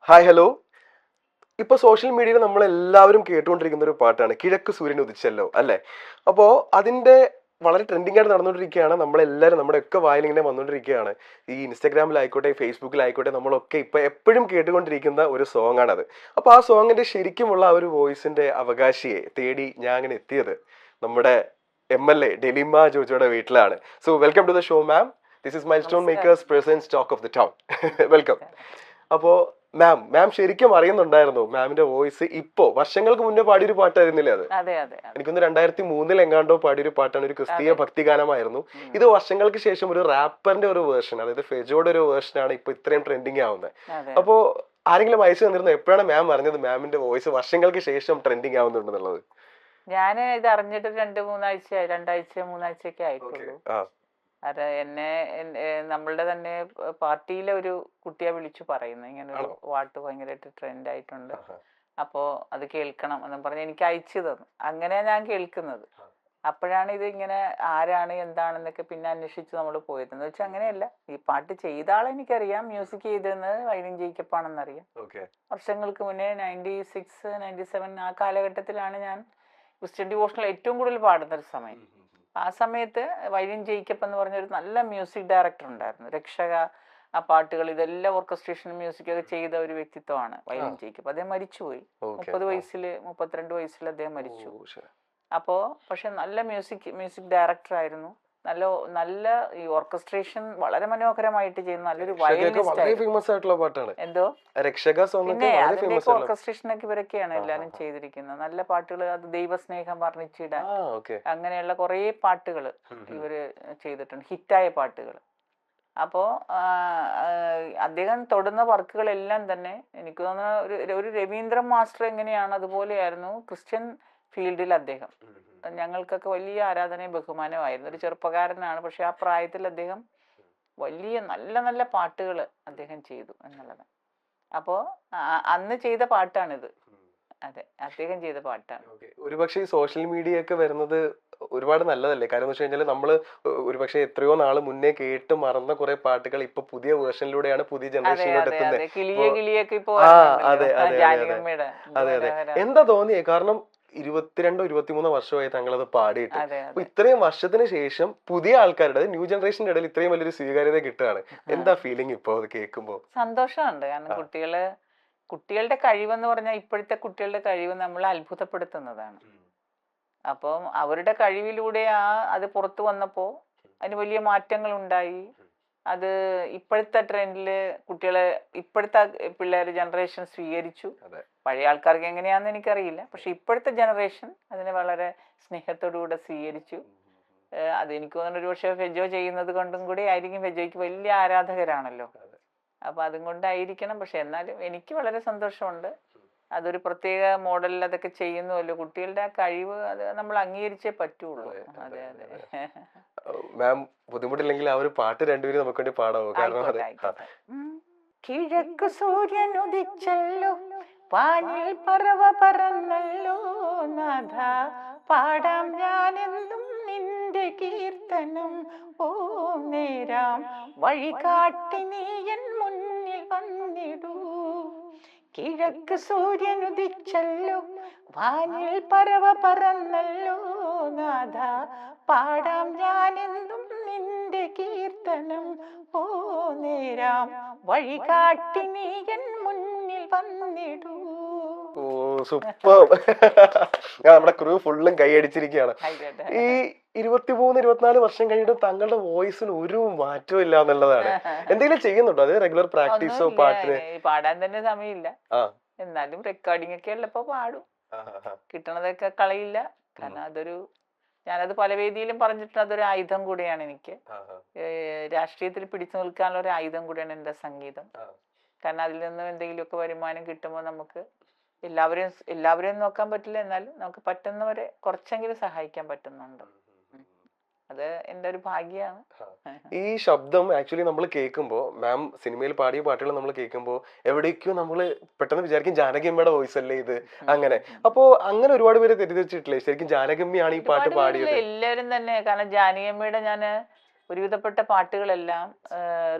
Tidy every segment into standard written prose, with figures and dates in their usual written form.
Hi hello. ഇപ്പൊ social മീഡിയയിൽ നമ്മൾ എല്ലാവരും കേട്ടുകൊണ്ടിരിക്കുന്ന ഒരു പാട്ടാണ് കിഴക്ക് സൂര്യൻ ഉദിച്ചല്ലോ അല്ലെ. അപ്പോൾ അതിന്റെ വളരെ ട്രെൻഡിങ് ആയിട്ട് നടന്നുകൊണ്ടിരിക്കുകയാണ്. നമ്മളെല്ലാവരും നമ്മുടെ ഒക്കെ വായിൽ ഇങ്ങനെ വന്നുകൊണ്ടിരിക്കുകയാണ്. ഈ ഇൻസ്റ്റാഗ്രാമിലായിക്കോട്ടെ ഫേസ്ബുക്കിലായിക്കോട്ടെ നമ്മളൊക്കെ ഇപ്പൊ എപ്പോഴും കേട്ടുകൊണ്ടിരിക്കുന്ന ഒരു സോങ് ആണത്. അപ്പോൾ ആ സോങ്ങിന്റെ ശരിക്കുമുള്ള ആ ഒരു വോയിസിന്റെ അവകാശിയെ തേടി ഞാൻ അങ്ങനെ എത്തിയത് നമ്മുടെ MLA ഡെലിമ ജോജോയുടെ വീട്ടിലാണ്. So welcome to the show ma'am. This is milestone നമസ്കാരം. Makers presence talk of the town. Welcome. നമസ്കാരം. അപ്പോ മാം ശരിക്കും അറിയുന്നുണ്ടായിരുന്നു മാമിന്റെ വോയിസ് ഇപ്പോ വർഷങ്ങൾക്ക് മുന്നേ പാടിയൊരു പാട്ടായിരുന്നില്ലേ അത്? അതെ അതെ അതെ. എനിക്കൊന്ന് 2003 എങ്ങാണ്ടോ പാടിയൊരു പാട്ടാണ്, ഒരു ക്രിസ്തീയ അതെ. ഭക്തിഗാനമായിരുന്നു. ഇത് വർഷങ്ങൾക്ക് ശേഷം ഒരു റാപ്പറിന്റെ ഒരു വേർഷൻ, അതായത് ഫെജോയുടെ ഒരു വേർഷനാണ് ഇപ്പൊ ഇത്രയും ട്രെൻഡിങ് ആവുന്നത്. അതെ. അപ്പോ ആരെങ്കിലും അയച്ചു തന്നിരുന്നു എപ്പോഴാണ് മാം അറിഞ്ഞത് മാമിന്റെ വോയിസ് വർഷങ്ങൾക്ക് ശേഷം ട്രെൻഡിങ് ആവുന്നുണ്ടെന്നുള്ളത്? ഞാൻ ഇത് അറിഞ്ഞിട്ട് 2-3 ആഴ്ചയൊക്കെ ആയിട്ടുള്ളൂ. ആ അത് എന്നെ നമ്മളുടെ തന്നെ പാർട്ടിയിലെ ഒരു കുട്ടിയെ വിളിച്ചു പറയുന്നു, ഇങ്ങനെ ഒരു ആണോ? പാട്ട് ഭയങ്കരമായിട്ട് ട്രെൻഡ് ആയിട്ടുണ്ട്, ആഹാ. അപ്പോൾ അത് കേൾക്കണം എന്നും പറഞ്ഞ് എനിക്ക് അയച്ചു തന്നു. അങ്ങനെയാണ് ഞാൻ കേൾക്കുന്നത്. അപ്പോഴാണ് ഇത് ഇങ്ങനെ ആരാണ് എന്താണെന്നൊക്കെ പിന്നെ അന്വേഷിച്ച് നമ്മൾ പോയത്. എന്ന് വെച്ചാൽ അങ്ങനെയല്ല, ഈ പാട്ട് ചെയ്ത ആളെ എനിക്കറിയാം, മ്യൂസിക് ചെയ്തിരുന്നത് വയലിൻ ജേക്കബാണെന്നറിയാം. ഓക്കെ. വർഷങ്ങൾക്ക് മുന്നേ 96, 97 ആ കാലഘട്ടത്തിലാണ് ഞാൻ ക്രിസ്ത്യൻ ഡിവോഷണൽ ഏറ്റവും കൂടുതൽ പാടുന്ന ഒരു സമയം. ആ സമയത്ത് വയലിൻ ജേക്കബ് എന്ന് പറഞ്ഞൊരു നല്ല മ്യൂസിക് ഡയറക്ടർ ഉണ്ടായിരുന്നു. രക്ഷക, ആ പാട്ടുകൾ ഇതെല്ലാം ഓർക്കസ്ട്രേഷൻ മ്യൂസിക് ഒക്കെ ചെയ്ത ഒരു വ്യക്തിത്വമാണ് വയലിൻ ജേക്കബ്. അദ്ദേഹം മരിച്ചുപോയി. 32 വയസ്സിൽ അദ്ദേഹം മരിച്ചു. അപ്പോൾ പക്ഷെ നല്ല മ്യൂസിക് ഡയറക്ടർ ആയിരുന്നു. നല്ല നല്ല ഈ ഓർക്കസ്ട്രേഷൻ വളരെ മനോഹരമായിട്ട് ചെയ്യുന്ന നല്ലൊരു ഫേമസ് ആയിട്ടുള്ള പാട്ടാണ് എന്തോ. രക്ഷക സോങ്. പിന്നെ അതിന്റെ ഓർക്കസ്ട്രേഷൻ ഒക്കെ ഇവരൊക്കെയാണ് എല്ലാരും ചെയ്തിരിക്കുന്നത്. നല്ല പാട്ടുകൾ, അത് ദൈവസ്നേഹം വർണ്ണിച്ചിടാൻ, അങ്ങനെയുള്ള കുറേ പാട്ടുകൾ ഇവര് ചെയ്തിട്ടുണ്ട്, ഹിറ്റായ പാട്ടുകൾ. അപ്പോൾ അദ്ദേഹം തൊടുന്ന വർക്കുകളെല്ലാം തന്നെ എനിക്ക് തോന്നുന്ന ഒരു രവീന്ദ്രൻ മാസ്റ്റർ എങ്ങനെയാണ് അതുപോലെയായിരുന്നു ക്രിസ്ത്യൻ ഫീൽഡിൽ അദ്ദേഹം. ഞങ്ങൾക്കൊക്കെ വലിയ ആരാധനയും ബഹുമാനമായിരുന്നു. ഒരു ചെറുപ്പക്കാരനാണ്, പക്ഷെ ആ പ്രായത്തിൽ അദ്ദേഹം വലിയ നല്ല നല്ല പാട്ടുകൾ അദ്ദേഹം ചെയ്തു എന്നുള്ളത്. അപ്പോൾ അന്ന് ചെയ്ത പാട്ടാണിത്. അതെ, അദ്ദേഹം ചെയ്ത പാട്ടാണ്. ഒരുപക്ഷെ ഈ സോഷ്യൽ മീഡിയ ഒക്കെ വരുന്നത് ഒരുപാട് നല്ലതല്ലേ? കാര്യം എന്ന് വെച്ച് കഴിഞ്ഞാൽ നമ്മള് ഒരുപക്ഷെ എത്രയോ നാള് മുന്നേ കേട്ട് മറന്ന കുറെ പാട്ടുകൾ ഇപ്പൊ പുതിയ വേർഷനിലൂടെയാണ് പുതിയ ജനറേഷനിലോട്ട് എത്തുന്നത്. കിളിയൊക്കെ ഇപ്പോ അതെ അതെ അതെ. എന്താ തോന്നിയേ? കാരണം 22-23 വർഷമായി താങ്കളത് പാടിയിട്ട്. അപ്പൊ ഇത്രയും വർഷത്തിന് ശേഷം പുതിയ ആൾക്കാരുടെ, ന്യൂ ജനറേഷന്റെ ഇടയിൽ ഇത്രയും വലിയൊരു സ്വീകാര്യത കിട്ടുകയാണ്. എന്താ ഫീലിംഗ് ഇപ്പൊ അത് കേൾക്കുമ്പോ? സന്തോഷമുണ്ട്. കാരണം കുട്ടികളുടെ കഴിവെന്ന് പറഞ്ഞാൽ, ഇപ്പോഴത്തെ കുട്ടികളുടെ കഴിവ് നമ്മളെ അത്ഭുതപ്പെടുത്തുന്നതാണ്. അപ്പം അവരുടെ കഴിവിലൂടെ അത് പുറത്തു വന്നപ്പോൾ അതിന് വലിയ മാറ്റങ്ങൾ ഉണ്ടായി. അത് ഇപ്പോഴത്തെ ട്രെൻഡില് കുട്ടികളെ, ഇപ്പോഴത്തെ പിള്ളേർ ജനറേഷൻ സ്വീകരിച്ചു. പഴയ ആൾക്കാർക്ക് എങ്ങനെയാണെന്ന് എനിക്കറിയില്ല, പക്ഷെ ഇപ്പോഴത്തെ ജനറേഷൻ അതിനെ വളരെ സ്നേഹത്തോടുകൂടെ സ്വീകരിച്ചു. അതെനിക്ക് തോന്നുന്നു ഒരു പക്ഷേ ഫെജോ ചെയ്യുന്നത് കൊണ്ടും കൂടി ആയിരിക്കും. ഫെജോയ്ക്ക് വലിയ ആരാധകരാണല്ലോ, അപ്പൊ അതും കൊണ്ടായിരിക്കണം. പക്ഷെ എന്നാലും എനിക്ക് വളരെ സന്തോഷമുണ്ട്. അതൊരു പ്രത്യേക മോഡലിൽ അതൊക്കെ ചെയ്യുന്നുവല്ലോ. കുട്ടികളുടെ ആ കഴിവ് അത് നമ്മൾ അംഗീകരിച്ചേ പറ്റുള്ളൂ. അതെ അതെ. മാം ബുദ്ധിമുട്ടില്ലെങ്കിൽ ആ ഒരു പാട്ട് രണ്ടുപേരും നമുക്ക് വേണ്ടി പാടാമോ? കാരണം കിഴക്ക് സൂര്യൻ ഉദിച്ചല്ലോ, വാനിൽ പറവ പറന്നല്ലോ, നാഥ പാടാം ഞാനെന്നും നിന്റെ കീർത്തനം. ഓ നേരാം വഴി കാട്ടി നീ എൻ മുന്നിൽ വന്നിടൂ. കിഴക്ക് സൂര്യൻ ഉദിച്ചല്ലോ, വാനിൽ പറവ പറന്നല്ലോ, നാഥ പാടാം ഞാനെന്നും നിന്റെ കീർത്തനം. ഓ നേരാം വഴി കാട്ടി നീ എൻ മുന്നിൽ വന്നിടൂ. ഓ സൂപ്പർ. നമ്മുടെ ക്രൂ ഫുള്ളും കൈയടിച്ചിരിക്കുകയാണ്. ഈ 23-24 വർഷം കഴിഞ്ഞിട്ട് താങ്കളുടെ വോയിസിന് ഒരു മാറ്റവും ഇല്ല എന്നുള്ളതാണ്. എന്തെങ്കിലും ചെയ്യുന്നുണ്ടോ? അത് റെഗുലർ പ്രാക്ടീസോ? പാട്ടിന് പാടാൻ തന്നെ സമയമില്ല. എന്നാലും റെക്കോർഡിംഗ് ഒക്കെ ഉള്ളപ്പോ പാടും. കിട്ടണതൊക്കെ കളയില്ല. കാരണം ഞാനത് പല വേദിയിലും പറഞ്ഞിട്ടുണ്ട്, അതൊരു ആയുധം കൂടിയാണ് എനിക്ക്. രാഷ്ട്രീയത്തിൽ പിടിച്ചു നിൽക്കാനുള്ള ഒരു ആയുധം കൂടിയാണ് എൻ്റെ സംഗീതം. കാരണം അതിൽ നിന്നും എന്തെങ്കിലുമൊക്കെ വരുമാനം കിട്ടുമ്പോൾ നമുക്ക് എല്ലാവരെയും നോക്കാൻ പറ്റില്ല, എന്നാലും നമുക്ക് പറ്റുന്നവരെ കുറച്ചെങ്കിലും സഹായിക്കാൻ പറ്റുന്നുണ്ട്. അത് എൻ്റെ ഒരു ഭാഗ്യമാണ്. ഈ ശബ്ദം ആക്ച്വലി നമ്മൾ കേൾക്കുമ്പോൾ, മാം സിനിമയിൽ പാടിയ പാട്ടുകൾ നമ്മൾ കേൾക്കുമ്പോൾ എവിടേക്കോ നമ്മൾ പെട്ടെന്ന് വിചാരിക്കും ജാനകിയമ്മയുടെ വോയിസ് അല്ലേ ഇത്, അങ്ങനെ. അപ്പോ അങ്ങനെ ഒരുപാട് പേര് തെറ്റിദ്ധരിച്ചിട്ടില്ലേ ശരിക്കും ജാനകിയമ്മയാണ് ഈ പാട്ട് പാടിയത്? എല്ലാവരും തന്നെ. കാരണം ജാനകിയമ്മയുടെ ഞാൻ ഒരുവിധപ്പെട്ട പാട്ടുകളെല്ലാം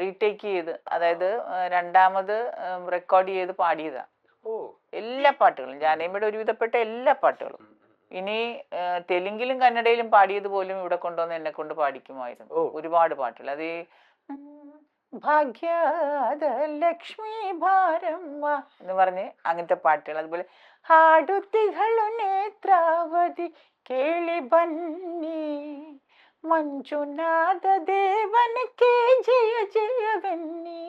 റീടേക്ക് ചെയ്ത്, അതായത് രണ്ടാമത് റെക്കോർഡ് ചെയ്ത് പാടിയതാ. എല്ലാ പാട്ടുകളും, ജാനകിയമ്മയുടെ ഒരുവിധപ്പെട്ട എല്ലാ പാട്ടുകളും. ഇനി തെലുങ്കിലും കന്നഡയിലും പാടിയത് പോലും ഇവിടെ കൊണ്ടുവന്ന് എന്നെ കൊണ്ട് പാടിക്കുമായിരുന്നു. ഒരുപാട് പാട്ടുകൾ. അത് ഭാഗ്യദ ലക്ഷ്മി ഭാരമ്മ എന്ന് പറഞ്ഞ് അങ്ങനത്തെ പാട്ടുകൾ. അതുപോലെ ഹാടുത്തികളു നേത്രാവതി കേളി ബന്നി ಮಂಜುನಾಥ ದೇವನಕ್ಕೆ ಜಯ ಜಯವೆನ್ನಿ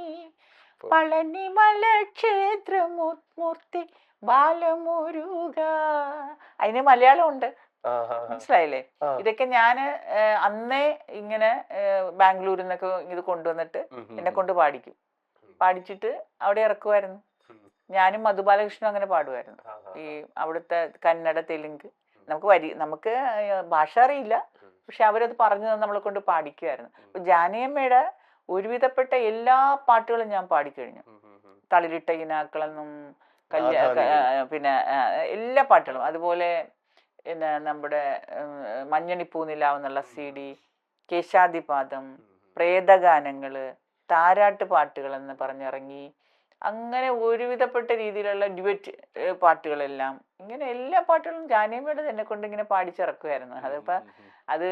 പളനിമല ക്ഷേത്ര മൂർത്തി ബാലമുരുക. അതിന് മലയാളം ഉണ്ട്, മനസ്സിലായില്ലേ? ഇതൊക്കെ ഞാന് അന്നേ ഇങ്ങനെ ബാംഗ്ലൂരിൽ നിന്നൊക്കെ ഇത് കൊണ്ടുവന്നിട്ട് എന്നെ കൊണ്ട് പാടിക്കും. പാടിച്ചിട്ട് അവിടെ ഇറക്കുമായിരുന്നു. ഞാനും മധുബാലകൃഷ്ണനും അങ്ങനെ പാടുമായിരുന്നു. ഈ അവിടുത്തെ കന്നഡ, തെലുങ്ക്. നമുക്ക് ഭാഷ അറിയില്ല, പക്ഷെ അവരത് പറഞ്ഞു നമ്മളെ കൊണ്ട് പാടിക്കുമായിരുന്നു. അപ്പൊ ജാനകിയമ്മയുടെ ഒരുവിധപ്പെട്ട എല്ലാ പാട്ടുകളും ഞാൻ പാടിക്കഴിഞ്ഞു. തളിരിട്ട ഇനാക്കളെന്നും പിന്നെ എല്ലാ പാട്ടുകളും. അതുപോലെ പിന്നെ നമ്മുടെ മഞ്ഞണിപ്പൂ നിലാവെന്നുള്ള CD, കേശാദിപാദം, പ്രേതഗാനങ്ങള്, താരാട്ട് പാട്ടുകൾ എന്ന് പറഞ്ഞിറങ്ങി. അങ്ങനെ ഒരുവിധപ്പെട്ട രീതിയിലുള്ള ഡ്യുവറ്റ് പാട്ടുകളെല്ലാം, ഇങ്ങനെ എല്ലാ പാട്ടുകളും ജാനകിയമ്മയുടെ എന്നെ കൊണ്ട് ഇങ്ങനെ പാടിച്ചിറക്കുമായിരുന്നു. അതിപ്പോ അത്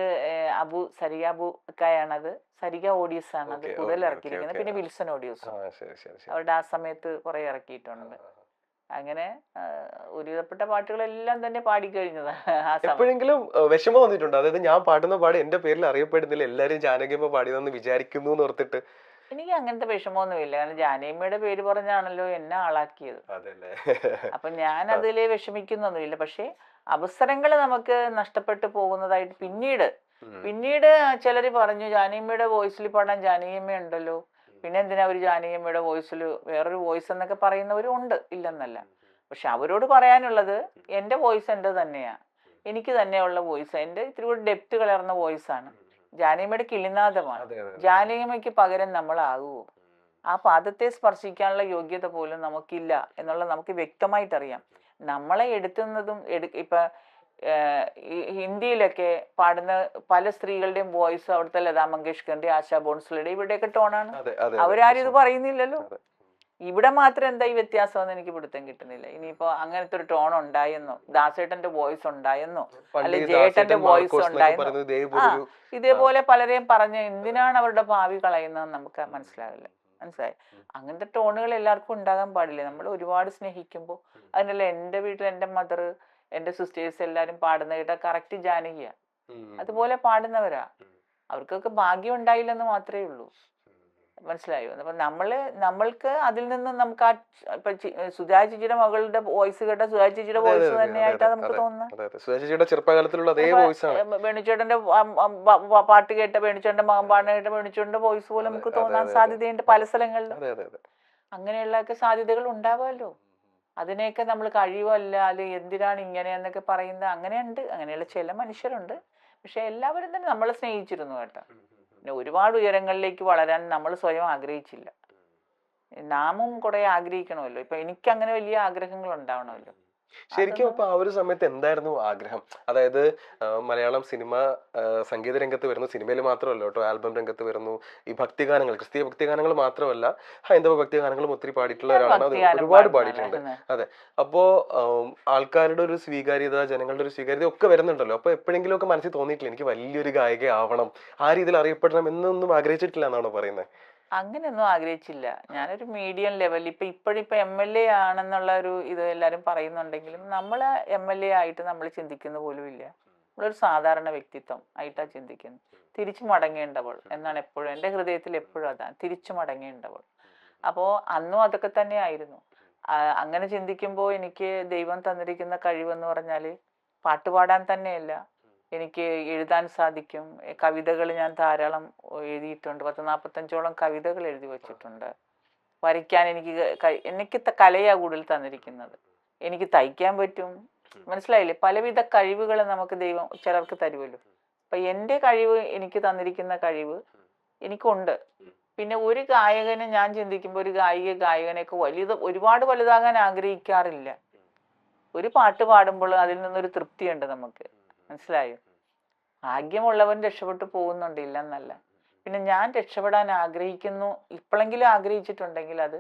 സരിക അബുക്കായാണത്, സരിക ഓഡിയോസ് ആണ് അത് കൂടുതൽ ഇറക്കിയിരിക്കുന്നത്. പിന്നെ വിൽസൺ ഓഡിയോസ് അവരുടെ ആ സമയത്ത് കുറെ ഇറക്കിയിട്ടുണ്ട്. അങ്ങനെ ഒരുവിധപ്പെട്ട പാട്ടുകളെല്ലാം തന്നെ പാടിക്കഴിഞ്ഞതാണ്. എപ്പോഴെങ്കിലും വിഷമം വന്നിട്ടുണ്ടോ? അതായത് ഞാൻ പാടുന്ന പാട് എന്റെ പേരിൽ അറിയപ്പെടുന്നില്ല, എല്ലാരും ജാനകിയമ്മ പാടിയതെന്ന് വിചാരിക്കുന്നു എന്ന് ഓർത്തിട്ട്? എനിക്ക് അങ്ങനത്തെ വിഷമമൊന്നുമില്ല. കാരണം ജാനകിയമ്മയുടെ പേര് പറഞ്ഞാണല്ലോ എന്നെ ആളാക്കിയത്. അപ്പൊ ഞാൻ അതില് വിഷമിക്കുന്നൊന്നുമില്ല. പക്ഷെ അവസരങ്ങൾ നമുക്ക് നഷ്ടപ്പെട്ടു പോകുന്നതായിട്ട് പിന്നീട് ചിലര് പറഞ്ഞു, ജാനകിയമ്മയുടെ വോയിസിൽ പാടാൻ ജാനകിയമ്മ ഉണ്ടല്ലോ, പിന്നെ എന്തിനാ ഒരു ജാനകിയമ്മയുടെ വോയിസിൽ വേറൊരു വോയിസ് എന്നൊക്കെ പറയുന്നവരും ഉണ്ട്, ഇല്ലെന്നല്ല. പക്ഷെ അവരോട് പറയാനുള്ളത്, എന്റെ വോയിസ് എൻ്റെ തന്നെയാ, എനിക്ക് തന്നെയുള്ള വോയിസ്, എൻ്റെ ഇത്തിരി കൂടി ഡെപ്ത് കലർന്ന വോയിസ് ആണ്. ജാനകിയമ്മയുടെ കിളിനാദമാണ്. ജാനകിയമ്മയ്ക്ക് പകരം നമ്മളാകുമോ? ആ പാദത്തെ സ്പർശിക്കാനുള്ള യോഗ്യത പോലും നമുക്കില്ല എന്നുള്ളത് നമുക്ക് വ്യക്തമായിട്ടറിയാം. നമ്മളെ എടുത്തുന്നതും ഇപ്പൊ ഹിന്ദിയിലൊക്കെ പാടുന്ന പല സ്ത്രീകളുടെയും വോയിസ് അവിടുത്തെ ലതാ മങ്കേഷ്കറിന്റെ, ആശാ ഭോൺസ്ലെയുടെ ഇവിടെയൊക്കെ ടോണാണ്. അവരാരും ഇത് പറയുന്നില്ലല്ലോ. ഇവിടെ മാത്രം എന്താ ഈ വ്യത്യാസം എന്ന് എനിക്ക് പിടുത്തം കിട്ടുന്നില്ല. ഇനിയിപ്പോ അങ്ങനത്തെ ഒരു ടോൺ ഉണ്ടായെന്നോ, ദാസേട്ടന്റെ വോയിസ് ഉണ്ടായെന്നോ, അല്ലെ ജയേട്ടന്റെ വോയിസ് ഉണ്ടായെന്നോ, ഇതേപോലെ പലരെയും പറഞ്ഞ് എന്തിനാണ് അവരുടെ ഭാവി കളയുന്നതെന്ന് നമുക്ക് മനസ്സിലാവില്ല. മനസ്സിലായി? അങ്ങനത്തെ ടോണുകൾ എല്ലാവർക്കും ഉണ്ടാകാൻ പാടില്ല. നമ്മൾ ഒരുപാട് സ്നേഹിക്കുമ്പോൾ അതിനല്ല. എൻ്റെ വീട്ടിൽ എൻ്റെ മദർ, എൻ്റെ സിസ്റ്റേഴ്സ് എല്ലാരും പാടുന്ന കേട്ടാ കറക്റ്റ് ജാനകിയാ, അതുപോലെ പാടുന്നവരാ. അവർക്കൊക്കെ ഭാഗ്യം ഉണ്ടായില്ലെന്ന് മാത്രമേ ഉള്ളൂ. മനസ്സിലായോ? അപ്പൊ നമ്മൾക്ക് അതിൽ നിന്ന് നമുക്ക് ആ ഇപ്പൊ സുജാ ചേച്ചിയുടെ മകളുടെ വോയിസ് കേട്ട സുജാ ചേച്ചിയുടെ വോയിസ് തന്നെയായിട്ടാ നമുക്ക് തോന്നുന്നത്. വേണുചേട്ടന്റെ പാട്ട് കേട്ട വേണുചേട്ടന്റെ മകൻ പാടുന്ന കേട്ട വേണുചേട്ടന്റെ വോയിസ് പോലെ നമുക്ക് തോന്നാൻ സാധ്യതയുണ്ട് പല സ്ഥലങ്ങളിലും. അങ്ങനെയുള്ളൊക്കെ സാധ്യതകൾ ഉണ്ടാവുമല്ലോ. അതിനെയൊക്കെ നമ്മൾ കഴിവല്ല, അല്ലെങ്കിൽ എന്തിനാണ് ഇങ്ങനെയെന്നൊക്കെ പറയുന്ന അങ്ങനെയുണ്ട്. അങ്ങനെയുള്ള ചില മനുഷ്യരുണ്ട്. പക്ഷെ എല്ലാവരും തന്നെ നമ്മളെ സ്നേഹിച്ചിരുന്നു കേട്ടോ. പിന്നെ ഒരുപാട് ഉയരങ്ങളിലേക്ക് വളരാൻ നമ്മൾ സ്വയം ആഗ്രഹിച്ചില്ല. നാമും കുറെ ആഗ്രഹിക്കണമല്ലോ. ഇപ്പൊ എനിക്ക് അങ്ങനെ വലിയ ആഗ്രഹങ്ങൾ ഉണ്ടാവണമല്ലോ. ശരിക്കും അപ്പൊ ആ ഒരു സമയത്ത് എന്തായിരുന്നു ആഗ്രഹം? അതായത് മലയാളം സിനിമ സംഗീത രംഗത്ത് വരുന്നു, സിനിമയിൽ മാത്രമല്ല കേട്ടോ, ആൽബം രംഗത്ത് വരുന്നു. ഈ ഭക്തിഗാനങ്ങൾ, ക്രിസ്തീയ ഭക്തിഗാനങ്ങൾ മാത്രമല്ല, ഹൈന്ദവ ഭക്തിഗാനങ്ങളും ഒത്തിരി പാടിയിട്ടുള്ള ഒരാളാണ്. അത് ഒരുപാട് പാടിയിട്ടുണ്ട്. അതെ. അപ്പോ ആൾക്കാരുടെ ഒരു സ്വീകാര്യത, ജനങ്ങളുടെ ഒരു സ്വീകാര്യത ഒക്കെ വരുന്നുണ്ടല്ലോ. അപ്പൊ എപ്പോഴെങ്കിലും ഒക്കെ മനസ്സിൽ തോന്നിയിട്ടില്ല എനിക്ക് വലിയൊരു ഗായിക ആവണം, ആ രീതിയിൽ അറിയപ്പെടണം എന്നൊന്നും ആഗ്രഹിച്ചിട്ടില്ല എന്നാണോ പറയുന്നത്? അങ്ങനെയൊന്നും ആഗ്രഹിച്ചില്ല. ഞാനൊരു മീഡിയം ലെവൽ, ഇപ്പോഴിപ്പോ MLA ആണെന്നുള്ള ഒരു ഇത് എല്ലാരും പറയുന്നുണ്ടെങ്കിലും നമ്മൾ MLA ആയിട്ട് നമ്മൾ ചിന്തിക്കുന്ന പോലും ഇല്ല. നമ്മളൊരു സാധാരണ വ്യക്തിത്വം ആയിട്ടാ ചിന്തിക്കുന്നത്. തിരിച്ചു മടങ്ങേണ്ടവൾ എന്നാണ് എപ്പോഴും എൻ്റെ ഹൃദയത്തിൽ എപ്പോഴും അതാണ്, തിരിച്ചു മടങ്ങേണ്ടവൾ. അപ്പോൾ അന്നും അതൊക്കെ തന്നെ ആയിരുന്നു. അങ്ങനെ ചിന്തിക്കുമ്പോൾ എനിക്ക് ദൈവം തന്നിരിക്കുന്ന കഴിവെന്ന് പറഞ്ഞാൽ പാട്ടുപാടാൻ തന്നെയല്ല, എനിക്ക് എഴുതാൻ സാധിക്കും. കവിതകൾ ഞാൻ ധാരാളം എഴുതിയിട്ടുണ്ട്. 40-45ഓളം കവിതകൾ എഴുതി വച്ചിട്ടുണ്ട്. വരയ്ക്കാൻ എനിക്ക് കലയാ കൂടുതൽ തന്നിരിക്കുന്നത്. എനിക്ക് തയ്ക്കാൻ പറ്റും. മനസ്സിലായില്ലേ? പലവിധ കഴിവുകൾ നമുക്ക് ദൈവം ചിലർക്ക് തരുമല്ലോ. അപ്പൊ എൻ്റെ കഴിവ്, എനിക്ക് തന്നിരിക്കുന്ന കഴിവ് എനിക്കുണ്ട്. പിന്നെ ഒരു ഗായകനെ ഞാൻ ചിന്തിക്കുമ്പോൾ, ഒരു ഗായകനെയൊക്കെ ഒരുപാട് വലുതാകാൻ ആഗ്രഹിക്കാറില്ല. ഒരു പാട്ട് പാടുമ്പോൾ അതിൽ നിന്നൊരു തൃപ്തിയുണ്ട് നമുക്ക്. മനസ്സിലായോ? ഭാഗ്യമുള്ളവൻ രക്ഷപ്പെട്ടു പോകുന്നുണ്ട്, ഇല്ലെന്നല്ല. പിന്നെ ഞാൻ രക്ഷപ്പെടാൻ ആഗ്രഹിക്കുന്നു, ഇപ്പോഴെങ്കിലും ആഗ്രഹിച്ചിട്ടുണ്ടെങ്കിൽ അത്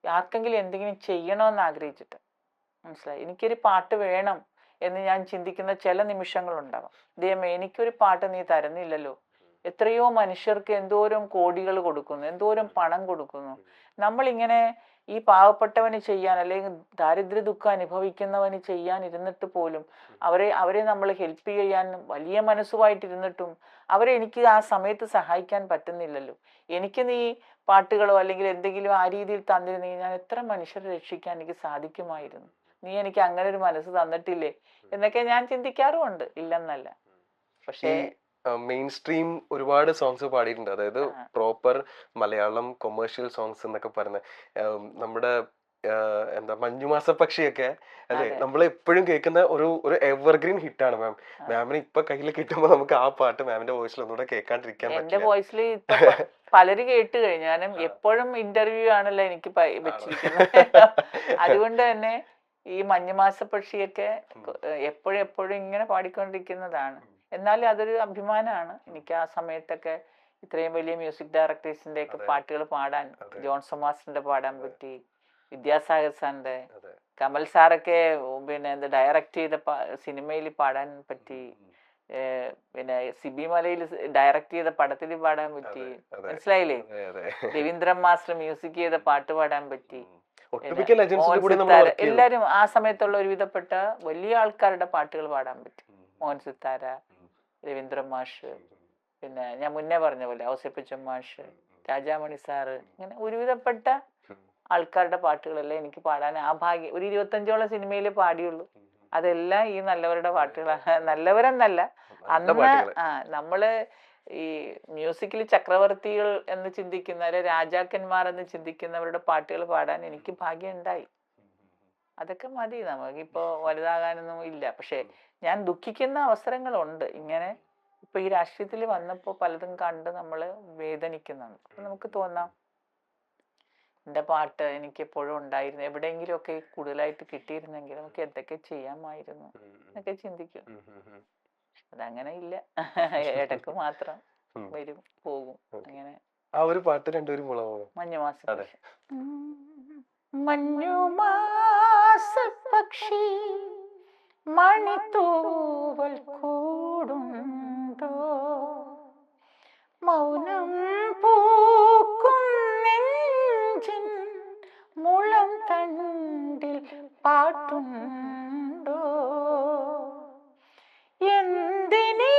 ആർക്കെങ്കിലും എന്തെങ്കിലും ചെയ്യണമെന്ന് ആഗ്രഹിച്ചിട്ട്. മനസ്സിലായി? എനിക്കൊരു പാട്ട് വേണം എന്ന് ഞാൻ ചിന്തിക്കുന്ന ചില നിമിഷങ്ങളുണ്ടാവാം. ദൈവമേ, എനിക്കൊരു പാട്ട് നീ തരുന്നില്ലല്ലോ. എത്രയോ മനുഷ്യർക്ക് എന്തോരം കോടികൾ കൊടുക്കുന്നു, എന്തോരം പണം കൊടുക്കുന്നു. നമ്മളിങ്ങനെ ഈ പാവപ്പെട്ടവന് ചെയ്യാൻ, അല്ലെങ്കിൽ ദാരിദ്ര്യ ദുഃഖം അനുഭവിക്കുന്നവന് ചെയ്യാൻ ഇരുന്നിട്ട് പോലും അവരെ നമ്മൾ ഹെൽപ്പ് ചെയ്യാൻ വലിയ മനസ്സുമായിട്ടിരുന്നിട്ടും അവരെ എനിക്ക് ആ സമയത്ത് സഹായിക്കാൻ പറ്റുന്നില്ലല്ലോ. എനിക്ക് നീ പാട്ടുകളോ അല്ലെങ്കിൽ എന്തെങ്കിലും ആ രീതിയിൽ തന്നിരുന്നെങ്കിൽ ഞാൻ എത്ര മനുഷ്യരെ രക്ഷിക്കാൻ എനിക്ക് സാധിക്കുമായിരുന്നു. നീ എനിക്ക് അങ്ങനെ ഒരു മനസ്സ് തന്നിട്ടില്ലേ എന്നൊക്കെ ഞാൻ ചിന്തിക്കാറുമുണ്ട്, ഇല്ലെന്നല്ല. പക്ഷേ മെയിൻ സ്ട്രീം ഒരുപാട് സോങ്സ് പാടിയിട്ടുണ്ട്, അതായത് പ്രോപ്പർ മലയാളം കൊമേഴ്ഷ്യൽ സോങ്സ് എന്നൊക്കെ പറഞ്ഞ നമ്മുടെ എന്താ മഞ്ഞുമാസ പക്ഷിയൊക്കെ അല്ലെ, നമ്മൾ എപ്പോഴും കേൾക്കുന്ന ഒരു എവർഗ്രീൻ ഹിറ്റാണ് മാം. മാമിന് ഇപ്പൊ കയ്യിൽ കിട്ടുമ്പോൾ നമുക്ക് ആ പാട്ട് മാമിന്റെ വോയിസിൽ ഒന്നുകൂടെ കേൾക്കാണ്ടിരിക്കാൻ എന്റെ വോയിസിൽ ഇപ്പൊ പലര് കേട്ട് കഴിഞ്ഞാലും എപ്പോഴും ഇന്റർവ്യൂ ആണല്ലോ എനിക്ക് വെച്ചിരിക്കുന്നത്. അതുകൊണ്ട് തന്നെ ഈ മഞ്ഞുമാസ പക്ഷിയൊക്കെ എപ്പോഴും ഇങ്ങനെ പാടിക്കൊണ്ടിരിക്കുന്നതാണ്. എന്നാലും അതൊരു അഭിമാനമാണ് എനിക്ക്. ആ സമയത്തൊക്കെ ഇത്രയും വലിയ മ്യൂസിക് ഡയറക്ടേഴ്സിന്റെ ഒക്കെ പാട്ടുകൾ പാടാൻ, ജോൺസൺ മാസ്റ്ററിന്റെ പാടാൻ പറ്റി, വിദ്യാസാഗർ സാറിന്റെ, കമൽ സാറൊക്കെ പിന്നെ എന്താ ഡയറക്റ്റ് ചെയ്ത സിനിമയിൽ പാടാൻ പറ്റി, പിന്നെ സിബി മലയിൽ ഡയറക്റ്റ് ചെയ്ത പടത്തിൽ പാടാൻ പറ്റി. മനസ്സിലായില്ലേ? രവീന്ദ്രൻ മാസ്റ്റർ മ്യൂസിക് ചെയ്ത പാട്ട് പാടാൻ പറ്റി. എല്ലാരും ആ സമയത്തുള്ള ഒരുവിധപ്പെട്ട വലിയ ആൾക്കാരുടെ പാട്ടുകൾ പാടാൻ പറ്റി. മോഹൻ സിത്താര, രവീന്ദ്രൻ മാഷ്, പിന്നെ ഞാൻ മുന്നേ പറഞ്ഞ പോലെ ഔസേപ്പച്ചൻ മാഷ്, രാജാമണി സാറ്, ഇങ്ങനെ ഒരുവിധപ്പെട്ട ആൾക്കാരുടെ പാട്ടുകളെല്ലാം എനിക്ക് പാടാൻ ആ ഭാഗ്യം. ഒരു 25ഓളം സിനിമയിലേ പാടിയുള്ളൂ. അതെല്ലാം ഈ നല്ലവരുടെ പാട്ടുകളാണ്. നല്ലവരെന്നല്ല, അന്ന് നമ്മള് ഈ മ്യൂസിക്കിൽ ചക്രവർത്തികൾ എന്ന് ചിന്തിക്കുന്നവരെ, രാജാക്കന്മാർ എന്ന് ചിന്തിക്കുന്നവരുടെ പാട്ടുകൾ പാടാൻ എനിക്ക് ഭാഗ്യം ഉണ്ടായി. അതൊക്കെ മതി. നമുക്കിപ്പോ വലുതാകാനൊന്നും ഇല്ല. പക്ഷെ ഞാൻ ദുഃഖിക്കുന്ന അവസരങ്ങളുണ്ട്. ഇങ്ങനെ ഇപ്പൊ ഈ രാഷ്ട്രീയത്തിൽ വന്നപ്പോ പലതും കണ്ട് നമ്മള് വേദനിക്കുന്നുണ്ട്. അപ്പൊ നമുക്ക് തോന്നാം, എന്റെ പാട്ട് എനിക്ക് എപ്പോഴും ഉണ്ടായിരുന്നു, എവിടെയെങ്കിലും ഒക്കെ കൂടുതലായിട്ട് കിട്ടിയിരുന്നെങ്കിൽ നമുക്ക് എന്തൊക്കെ ചെയ്യാമായിരുന്നു എന്നൊക്കെ ചിന്തിക്കും. അതങ്ങനെ ഇല്ല, ഇടക്ക് മാത്രം വരും പോകും. അങ്ങനെ ആ ഒരു പാട്ട് രണ്ടുപേരും മഞ്ഞുമാസം. മഞ്ഞുമാസ പക്ഷി മണിത്തൂവൽ കൂടുണ്ടോ, മൗനം പൂക്കും നെഞ്ചിൻ മുളം തണ്ടിൽ പാട്ടുണ്ടോ, എന്തിനീ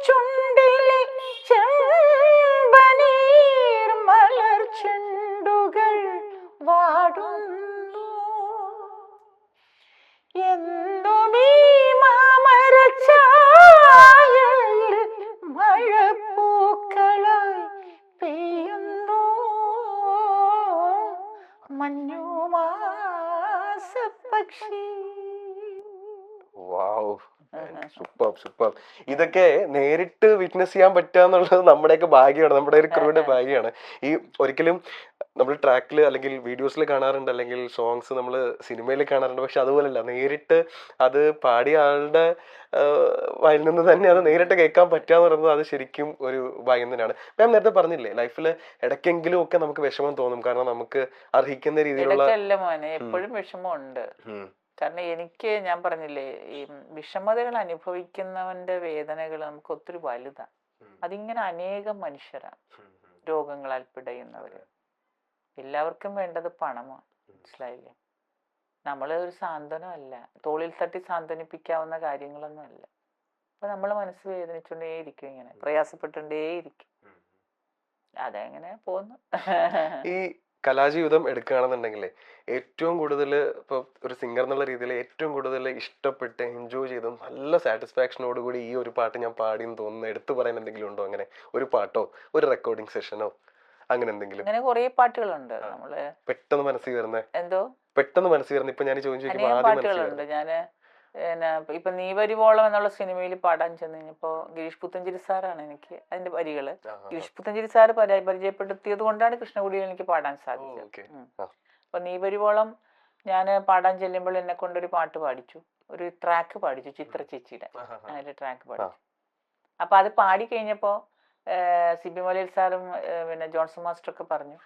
ചുണ്ടിലെ ചെമ്പനീർ മലർ ചെണ്ടുകൾ വാടുന്നു, എന്തുമീ മാമരച്ചായയിൽ മഴപ്പൂക്കളായി പെയ്യുന്നു, മഞ്ഞുമാസ പക്ഷി. സൂപ്പർ. ഇതൊക്കെ നേരിട്ട് വിറ്റ്നസ് ചെയ്യാൻ പറ്റുക എന്നുള്ളത് നമ്മുടെയൊക്കെ ഭാഗ്യമാണ്, നമ്മുടെ ഒരു ക്രൂവിന്റെ ഭാഗ്യമാണ്. ഈ ഒരിക്കലും നമ്മൾ ട്രാക്കിൽ അല്ലെങ്കിൽ വീഡിയോസിൽ കാണാറുണ്ട്, അല്ലെങ്കിൽ സോങ്സ് നമ്മൾ സിനിമയിൽ കാണാറുണ്ട്. പക്ഷെ അതുപോലല്ല, നേരിട്ട് അത് പാടിയ ആളുടെ വായിൽ നിന്ന് തന്നെ അത് നേരിട്ട് കേൾക്കാൻ പറ്റുക എന്ന് പറയുന്നത് അത് ശരിക്കും ഒരു ഭാഗ്യം തന്നെയാണ്. മാം നേരത്തെ പറഞ്ഞില്ലേ, ലൈഫിൽ ഇടയ്ക്കെങ്കിലും ഒക്കെ നമുക്ക് വിഷമം തോന്നും, കാരണം നമുക്ക് അർഹിക്കുന്ന രീതിയിലുള്ള എപ്പോഴും വിഷമമുണ്ട്. കാരണം എനിക്ക്, ഞാൻ പറഞ്ഞില്ലേ, ഈ വിഷമതകൾ അനുഭവിക്കുന്നവന്റെ വേദനകൾ നമുക്ക് ഒത്തിരി വലുതാണ്. അതിങ്ങനെ അനേകം മനുഷ്യരാണ് രോഗങ്ങളാൽ പിടയുന്നവര്. എല്ലാവർക്കും വേണ്ടത് പണമാണ്. മനസ്സിലായില്ലേ? നമ്മള് ഒരു സാന്ത്വനമല്ല, തോളിൽ തട്ടി സാന്ത്വനിപ്പിക്കാവുന്ന കാര്യങ്ങളൊന്നും അല്ല. അപ്പൊ നമ്മള് മനസ്സ് വേദനിച്ചുകൊണ്ടേയിരിക്കും, ഇങ്ങനെ പ്രയാസപ്പെട്ടുകൊണ്ടേയിരിക്കും. അതെങ്ങനെ പോന്നു. ഈ കലാജീവിതം എടുക്കുകയാണെന്നുണ്ടെങ്കിൽ ഏറ്റവും കൂടുതൽ ഇപ്പോൾ ഒരു സിംഗർ എന്നുള്ള രീതിയിൽ ഏറ്റവും കൂടുതൽ ഇഷ്ടപ്പെട്ട് എൻജോയ് ചെയ്ത് നല്ല സാറ്റിസ്ഫാക്ഷനോടുകൂടി ഈ ഒരു പാട്ട് ഞാൻ പാടിയെന്ന് തോന്നുന്നു എടുത്തു പറയാൻ എന്തെങ്കിലും ഉണ്ടോ? അങ്ങനെ ഒരു പാട്ടോ ഒരു റെക്കോർഡിംഗ് സെഷനോ അങ്ങനെ എന്തെങ്കിലും? അങ്ങനെ കുറേ പാട്ടുകളുണ്ട് നമ്മള് പെട്ടെന്ന് മനസ്സിൽ വരുന്നത്. പെട്ടെന്ന് മനസ്സിൽ വരുന്നത് ഇപ്പൊ ഞാൻ പാട്ടുകളുണ്ട്. ഞാന് ഇപ്പൊ നീ വരുവോളം എന്നുള്ള സിനിമയിൽ പാടാൻ ചെന്ന് കഴിഞ്ഞപ്പോ ഗിരീഷ് പുത്തഞ്ചേരി സാറാണ് എനിക്ക് അതിന്റെ വരികള്. ഗിരീഷ് പുത്തഞ്ചേരി സാറ് പരിചയപ്പെടുത്തിയത് കൊണ്ടാണ് കൃഷ്ണകുടിയിൽ എനിക്ക് പാടാൻ സാധിച്ചത്. അപ്പൊ നീ വരുവോളം ഞാൻ പാടാൻ ചെല്ലുമ്പോൾ എന്നെ കൊണ്ടൊരു പാട്ട് പാടിച്ചു, ഒരു ട്രാക്ക് പാടിച്ചു, ചിത്ര ചേച്ചിയുടെ അതിന്റെ ട്രാക്ക് പാടിച്ചു. അപ്പൊ അത് പാടി കഴിഞ്ഞപ്പോ സിബി മലയിൽ സാറും പിന്നെ ജോൺസൺ മാസ്റ്ററൊക്കെ പറഞ്ഞു,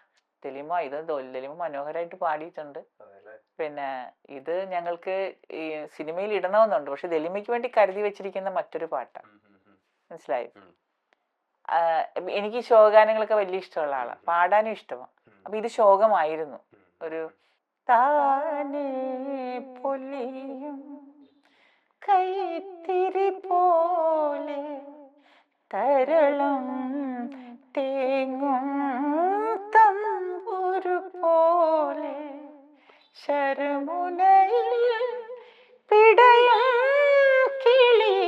തെളിമ ഇത് തെളിമ മനോഹരമായിട്ട് പാടിയിട്ടുണ്ട്, പിന്നെ ഇത് ഞങ്ങൾക്ക് ഈ സിനിമയിൽ ഇടണമെന്നുണ്ട്, പക്ഷെ ദലിമയ്ക്ക് വേണ്ടി കരുതി വെച്ചിരിക്കുന്ന മറ്റൊരു പാട്ടാണ്. മനസ്സിലായി? എനിക്ക് ശോകഗാനങ്ങളൊക്കെ വലിയ ഇഷ്ടമുള്ള ആളാണ്, പാടാനും ഇഷ്ടമാണ്. അപ്പൊ ഇത് ശോകമായിരുന്നു. ഒരു താനേ പൊലിയും കൈത്തിരി പോലെ തരളം തേങ്ങും തമ്പുരു പോലെ ശരമുനയിൽ പിടയും കിളി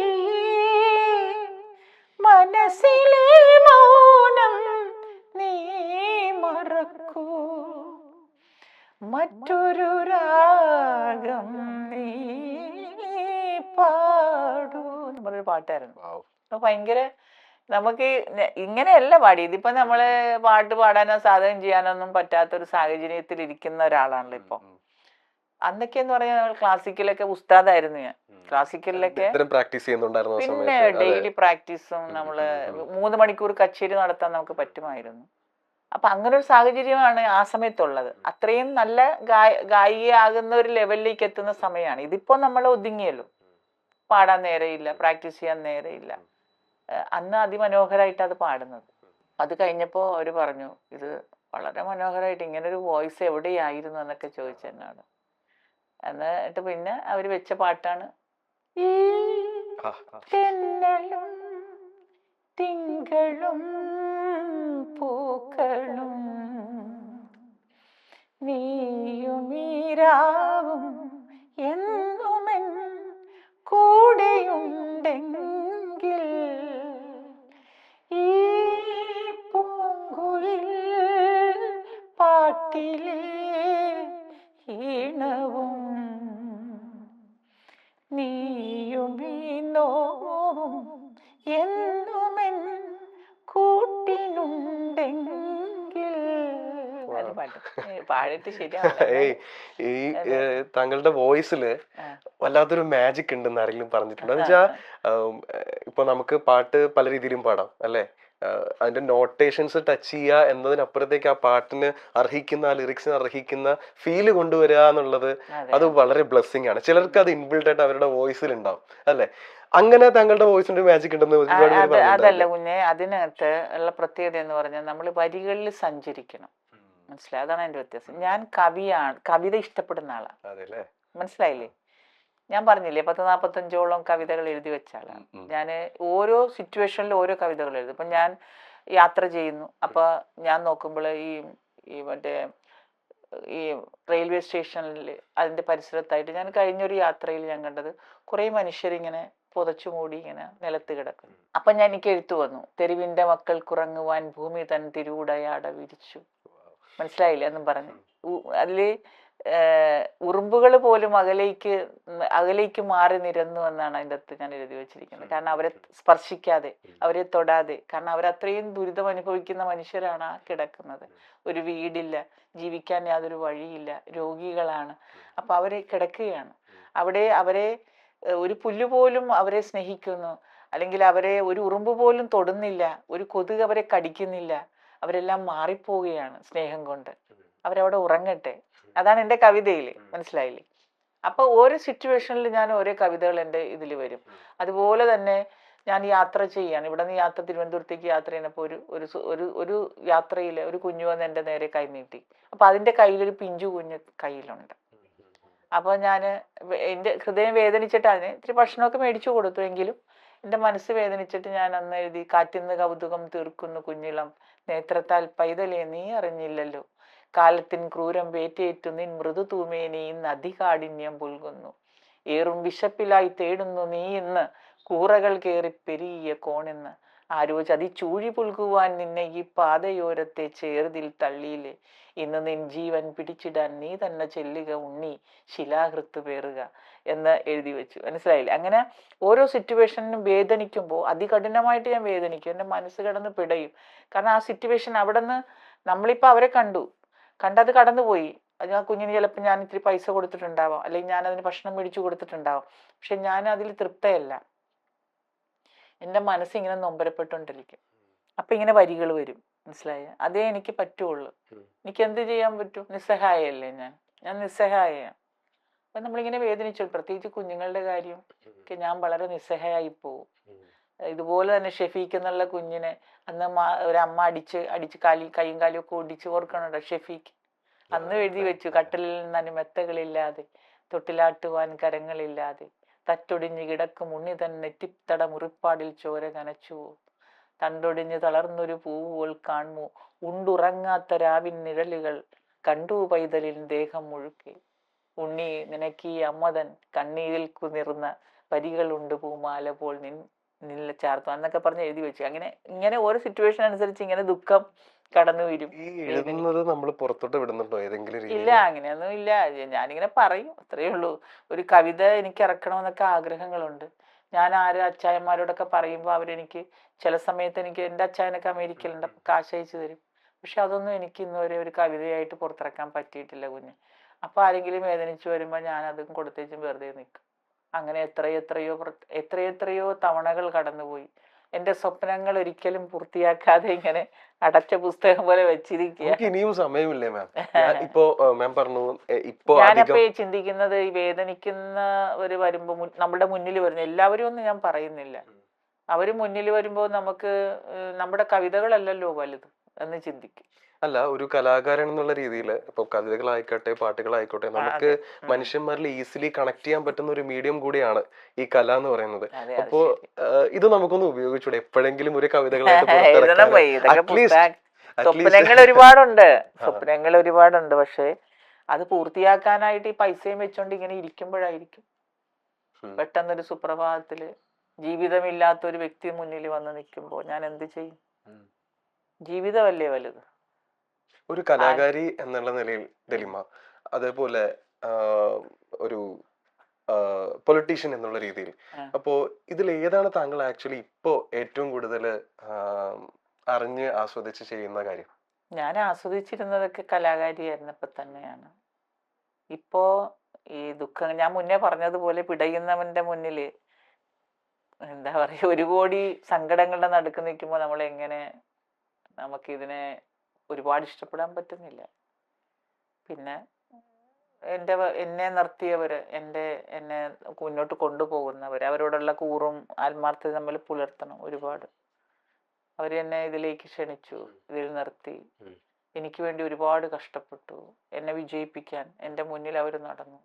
മനസ്സിലെ മൗനം നീ മറക്കൂ, മറ്റൊരു രാഗം നീ പാടൂ എന്ന് പറഞ്ഞൊരു പാട്ടായിരുന്നു. അപ്പൊ ഭയങ്കര നമുക്ക് ഇങ്ങനെയല്ല പാടി, ഇതിപ്പോ നമ്മള് പാട്ട് പാടാനോ സാധകം ചെയ്യാനോ ഒന്നും പറ്റാത്തൊരു സാഹചര്യത്തിൽ ഇരിക്കുന്ന ഒരാളാണല്ലോ ഇപ്പൊ. അന്നൊക്കെയെന്ന് പറഞ്ഞാൽ ക്ലാസിക്കലൊക്കെ ഉസ്താദായിരുന്നു ഞാൻ. ക്ലാസിക്കലിലൊക്കെ പിന്നെ ഡെയിലി പ്രാക്ടീസും നമ്മള് 3 മണിക്കൂർ കച്ചേരി നടത്താൻ നമുക്ക് പറ്റുമായിരുന്നു. അപ്പൊ അങ്ങനെ ഒരു സാഹചര്യമാണ് ആ സമയത്തുള്ളത്. അത്രയും നല്ല ഗായികയാകുന്ന ഒരു ലെവലിലേക്ക് എത്തുന്ന സമയമാണ്. ഇതിപ്പോ നമ്മൾ ഒതുങ്ങിയല്ലോ, പാടാൻ നേരെയില്ല, പ്രാക്ടീസ് ചെയ്യാൻ നേരെയില്ല. അന്ന് അതിമനോഹരമായിട്ട് അത് പാടുന്നത്. അത് കഴിഞ്ഞപ്പോൾ അവർ പറഞ്ഞു, ഇത് വളരെ മനോഹരമായിട്ട്, ഇങ്ങനൊരു വോയിസ് എവിടെയായിരുന്നു എന്നൊക്കെ ചോദിച്ചു എന്നോട്. എന്നിട്ട് പിന്നെ അവർ വെച്ച പാട്ടാണ് ഈ തെന്നലും തിങ്കളും പൂക്കളും നീയുമീരാവും എന്നുമെൻ കൂടെയുണ്ടെങ്കിൽ ഈ പൂങ്കുയിൽ പാട്ടിലെ ഈണവും നീയുമീ നോവും എന്നുമെൻ കൂട്ടിനുണ്ടെങ്കിൽ. അത് പാട്ട് പാടിട്ട് ശരിയാണ്. ഈ താങ്കളുടെ വോയിസില് വല്ലാത്തൊരു മാജിക് ഉണ്ടെന്ന് ആരെങ്കിലും പറഞ്ഞിട്ടുണ്ട്? എന്ന് വെച്ചാൽ ഇപ്പൊ നമുക്ക് പാട്ട് പല രീതിയിലും പാടാം അല്ലെ, അതിന്റെ നോട്ടേഷൻസ് ടച്ച് ചെയ്യുക എന്നതിനപ്പുറത്തേക്ക് ആ പാട്ടിന് അർഹിക്കുന്ന, ആ ലിറിക്സിന് അർഹിക്കുന്ന ഫീല് കൊണ്ടുവരിക എന്നുള്ളത് അത് വളരെ ബ്ലെസ്സിങ് ആണ്. ചിലർക്ക് അത് ഇൻബിൽഡ് ആയിട്ട് അവരുടെ വോയിസിൽ ഉണ്ടാവും അല്ലെ. അങ്ങനെ താങ്കളുടെ വോയിസിന്റെ മാജിക് ഉണ്ടെന്ന് അതല്ല കുഞ്ഞെ, അതിനകത്ത് ഉള്ള പ്രത്യേകത എന്ന് പറഞ്ഞാൽ നമ്മൾ വരികളിൽ സഞ്ചരിക്കണം. മനസ്സിലായി? അതാണ് അതിന്റെ വ്യത്യാസം. ഞാൻ കവിയാണ്, കവിത ഇഷ്ടപ്പെടുന്ന ആളാണ്. മനസ്സിലായില്ലേ? ഞാൻ പറഞ്ഞില്ലേ 40-45ഓളം കവിതകൾ എഴുതി വെച്ച ആളാണ് ഞാൻ. ഓരോ സിറ്റുവേഷനിലും ഓരോ കവിതകൾ എഴുതും. ഇപ്പം ഞാൻ യാത്ര ചെയ്യുന്നു, അപ്പൊ ഞാൻ നോക്കുമ്പോൾ ഈ മറ്റേ ഈ റെയിൽവേ സ്റ്റേഷനിൽ അതിന്റെ പരിസരത്തായിട്ട് ഞാൻ കഴിഞ്ഞൊരു യാത്രയിൽ ഞാൻ കണ്ടത് കുറെ മനുഷ്യരിങ്ങനെ പുതച്ചു മൂടി ഇങ്ങനെ നിലത്ത് കിടക്കുന്നു. അപ്പൊ ഞാൻ എനിക്ക് എഴുത്തു വന്നു, തെരുവിന്റെ മക്കൾ കുറങ്ങുവാൻ ഭൂമി തൻ തിരുവുടയാട വിരിച്ചു. മനസ്സിലായില്ല എന്നും പറഞ്ഞു. അതില് ഉറുമ്പുകൾ പോലും അകലേക്ക് മാറി നിരന്നു എന്നാണ് അതിൻ്റെ അകത്ത് ഞാൻ എഴുതി വെച്ചിരിക്കുന്നത്. കാരണം അവരെ സ്പർശിക്കാതെ, അവരെ തൊടാതെ, കാരണം അവരത്രയും ദുരിതം അനുഭവിക്കുന്ന മനുഷ്യരാണ് ആ കിടക്കുന്നത്. ഒരു വീടില്ല, ജീവിക്കാൻ യാതൊരു വഴിയില്ല, രോഗികളാണ്. അപ്പൊ അവരെ കിടക്കുകയാണ് അവിടെ. അവരെ ഒരു പുല്ലുപോലും അവരെ സ്നേഹിക്കുന്നു, അല്ലെങ്കിൽ അവരെ ഒരു ഉറുമ്പ് പോലും തൊടുന്നില്ല, ഒരു കൊതുക് അവരെ കടിക്കുന്നില്ല. അവരെല്ലാം മാറിപ്പോവുകയാണ് സ്നേഹം കൊണ്ട്. അവരവിടെ ഉറങ്ങട്ടെ. അതാണ് എൻ്റെ കവിതയിൽ. മനസ്സിലായില്ലേ? അപ്പൊ ഓരോ സിറ്റുവേഷനിൽ ഞാൻ ഓരോ കവിതകൾ എൻ്റെ ഇതിൽ വരും. അതുപോലെ തന്നെ ഞാൻ യാത്ര ചെയ്യാണ്. ഇവിടെ നിന്ന് തിരുവനന്തപുരത്തേക്ക് യാത്ര ചെയ്യുന്നപ്പോൾ ഒരു യാത്രയിൽ ഒരു കുഞ്ഞു വന്ന് എൻ്റെ നേരെ കൈ നീട്ടി. അപ്പൊ അതിൻ്റെ കയ്യിലൊരു പിഞ്ചു കുഞ്ഞ് കയ്യിലുണ്ട്. അപ്പൊ ഞാൻ എൻ്റെ ഹൃദയം വേദനിച്ചിട്ട് അതിന് ഇത്തിരി ഭക്ഷണമൊക്കെ മേടിച്ചു കൊടുത്തു. എങ്കിലും എൻ്റെ മനസ്സ് വേദനിച്ചിട്ട് ഞാൻ അന്ന് എഴുതി, കാറ്റിന്ന് കൗതുകം തീർക്കുന്നു കുഞ്ഞിളം നേത്രത്താൽ പൈതലേ നീ അറിഞ്ഞില്ലല്ലോ, കാലത്തിൻ ക്രൂരം വേറ്റേറ്റു നിൻ മൃദു തൂമേനി ഇന്ന് അതികാഠിന്യം പുൽകുന്നു, ഏറും വിശപ്പിലായി തേടുന്നു നീ ഇന്ന് കൂറകൾ കേറി പെരിയ കോണെന്ന്, ആരോ ചതി ചൂഴി പുൽകുവാൻ നിന്നെ ഈ പാതയോരത്തെ ചേർതിൽ തള്ളിയില്ലേ, ഇന്ന് നിൻ ജീവൻ പിടിച്ചിടാൻ നീ തന്നെ ചെല്ലുക ഉണ്ണി ശിലാഹൃത്ത് പേറുക എന്ന് എഴുതി വെച്ചു. മനസ്സിലായില്ലേ? അങ്ങനെ ഓരോ സിറ്റുവേഷനും വേദനിക്കുമ്പോൾ അതികഠിനമായിട്ട് ഞാൻ വേദനിക്കും. എൻ്റെ മനസ്സ് കിടന്ന് പിടയും. കാരണം ആ സിറ്റുവേഷൻ അവിടെ നിന്ന് നമ്മളിപ്പോൾ അവരെ കണ്ടത് കടന്നുപോയി. അത് ആ കുഞ്ഞിന് ചിലപ്പോൾ ഞാൻ ഇത്തിരി പൈസ കൊടുത്തിട്ടുണ്ടാവാം, അല്ലെങ്കിൽ ഞാൻ അതിന് ഭക്ഷണം മേടിച്ചു കൊടുത്തിട്ടുണ്ടാവാം. പക്ഷെ ഞാൻ അതിൽ തൃപ്തയല്ല. എൻ്റെ മനസ്സിങ്ങനെ നൊമ്പരപ്പെട്ടുകൊണ്ടിരിക്കും. അപ്പം ഇങ്ങനെ വരികൾ വരും, മനസ്സിലായ? അതേ എനിക്ക് പറ്റുള്ളൂ. എനിക്ക് എന്ത് ചെയ്യാൻ പറ്റും? നിസ്സഹായല്ലേ ഞാൻ നിസ്സഹായാണ്. അപ്പം നമ്മളിങ്ങനെ വേദനിച്ചു, പ്രത്യേകിച്ച് കുഞ്ഞുങ്ങളുടെ കാര്യം ഒക്കെ ഞാൻ വളരെ നിസ്സഹായി പോവും. ഇതുപോലെ തന്നെ ഷെഫീക്ക് എന്നുള്ള കുഞ്ഞിനെ അന്ന് ഒരമ്മ അടിച്ച് കൈയും കാലും ഒക്കെ ഒടിച്ച് ഓർക്കണുണ്ടോ ഷെഫീക്ക്? അന്ന് എഴുതി വെച്ചു, കട്ടിലിൽ നിന്ന് മെത്തകളില്ലാതെ, തൊട്ടിലാട്ടുവാൻ കരങ്ങളില്ലാതെ, തറ്റൊടിഞ്ഞ് കിടക്കും ഉണ്ണി തന്നെ നെറ്റിത്തട മുറിപ്പാടിൽ ചോര കനച്ചു, തണ്ടൊടിഞ്ഞ് തളർന്നൊരു പൂവുകൾ കാണുമോ, ഉണ്ടുറങ്ങാത്ത രാവിൻ നിഴലുകൾ കണ്ടു പൈതലിൻ ദേഹം മുഴുക്കെ, ഉണ്ണി നിനക്കീ അമ്മതൻ കണ്ണീരിൽ കുതിർന്ന വരികളുണ്ട് പൂമാല പോൽ നില്ല ചാർത്തു എന്നൊക്കെ പറഞ്ഞ് എഴുതി വെച്ചു. ഇങ്ങനെ ഓരോ സിറ്റുവേഷൻ അനുസരിച്ച് ഇങ്ങനെ ദുഃഖം കടന്നു വരും. ഈ എഴുതുന്നത് നമ്മൾ പുറത്തോട്ട് വിടുന്നുണ്ടോ ഏതെങ്കിലും ഇല്ല, രീതിയിൽ? അങ്ങനെയൊന്നും ഇല്ല. ഞാനിങ്ങനെ പറയും, അത്രയേ ഉള്ളൂ. ഒരു കവിത എനിക്ക് ഇറക്കണമെന്നൊക്കെ ആഗ്രഹങ്ങളുണ്ട്. ഞാൻ അച്ചായന്മാരോടൊക്കെ പറയുമ്പോൾ അവരെനിക്ക് ചില സമയത്ത് എൻ്റെ അച്ചായനൊക്കെ അമേരിക്കയിലുണ്ട്, അപ്പം കാശ് അയച്ചു തരും. പക്ഷെ അതൊന്നും എനിക്ക് ഇന്നുവരെ ഒരു കവിതയായിട്ട് പുറത്തിറക്കാൻ പറ്റിയിട്ടില്ല കുഞ്ഞ്. അപ്പോൾ ആരെങ്കിലും വേദനിച്ചു വരുമ്പോൾ ഞാൻ അതും കൊടുത്തേച്ചും വെറുതെ നിൽക്കും. അങ്ങനെ എത്രയെത്രയോ തവണകൾ കടന്നുപോയി. എൻ്റെ സ്വപ്നങ്ങൾ ഒരിക്കലും പൂർത്തിയാക്കാതെ ഇങ്ങനെ അടച്ച പുസ്തകം പോലെ വെച്ചിരിക്കുക. നമുക്ക് ഇനിയും സമയമില്ലേ മാം? ഇപ്പോ മാം പറഞ്ഞു ഇപ്പോ ഞാനപ്പോ ചിന്തിക്കുന്നത്, ഈ വേദനിക്കുന്നവര് വരുമ്പോ നമ്മുടെ മുന്നിൽ വരുന്ന എല്ലാവരും ഒന്നും ഞാൻ പറയുന്നില്ല, അവര് മുന്നിൽ വരുമ്പോ നമുക്ക് നമ്മുടെ കവിതകളല്ലല്ലോ വലുത് എന്ന് ചിന്തിക്കും. അല്ല, ഒരു കലാകാരൻ എന്നുള്ള രീതിയിൽ ഇപ്പൊ കവിതകളായിക്കോട്ടെ പാട്ടുകളായിക്കോട്ടെ, നമുക്ക് മനുഷ്യന്മാരിൽ ഈസിലി കണക്ട് ചെയ്യാൻ പറ്റുന്ന ഒരു മീഡിയം കൂടിയാണ് ഈ കല എന്ന് പറയുന്നത്. അപ്പോ ഇത് നമുക്കൊന്ന് ഉപയോഗിച്ചൂടെ എപ്പോഴെങ്കിലും ഒരു കവിതകളായിട്ട് സ്വപ്നങ്ങൾ ഒരുപാടുണ്ട്. പക്ഷെ അത് പൂർത്തിയാക്കാനായിട്ട് ഈ പൈസയും വെച്ചോണ്ട് ഇങ്ങനെ ഇരിക്കുമ്പോഴായിരിക്കും പെട്ടെന്നൊരു സുപ്രഭാതത്തില് ജീവിതമില്ലാത്ത ഒരു വ്യക്തി മുന്നിൽ വന്ന് നിൽക്കുമ്പോൾ ഞാൻ എന്ത് ചെയ്യും? ജീവിതമല്ലേ വലുത്. ഒരു കലാകാരി എന്നുള്ള നിലയിൽ ഡെലിമ, അതേപോലെ ഒരു പൊളിറ്റീഷ്യൻ എന്നുള്ള രീതിയിൽ, അപ്പോ ഇതിൽ ഏതാണ് താങ്കൾ ആക്ച്വലി ഇപ്പോ ഏറ്റവും കൂടുതൽ അറിഞ്ഞ് ആസ്വദിച്ച് ചെയ്യുന്ന കാര്യം? ഞാൻ ആസ്വദിച്ചിരുന്നതൊക്കെ കലാകാരിയായിരുന്നപ്പോ തന്നെയാണ്. ഇപ്പോ ഈ ദുഃഖം ഞാൻ മുന്നേ പറഞ്ഞതുപോലെ പിടയുന്നവന്റെ മുന്നിൽ എന്താ പറയാ, 1 കോടി സങ്കടങ്ങളുടെ നടുക്ക് നിൽക്കുമ്പോൾ നമ്മൾ എങ്ങനെ നമുക്കിതിനെ ഒരുപാട് ഇഷ്ടപ്പെടാൻ പറ്റുന്നില്ല. പിന്നെ എന്നെ നിർത്തിയവര്, എന്നെ മുന്നോട്ട് കൊണ്ടുപോകുന്നവർ, അവരോടുള്ള കൂറും ആത്മാർത്ഥത നമ്മൾ പുലർത്തണം ഒരുപാട്. അവരെന്നെ ഇതിലേക്ക് ക്ഷണിച്ചു, ഇതിൽ നിർത്തി, എനിക്ക് വേണ്ടി ഒരുപാട് കഷ്ടപ്പെട്ടു, എന്നെ വിജയിപ്പിക്കാൻ എൻ്റെ മുന്നിൽ അവർ നടന്നു.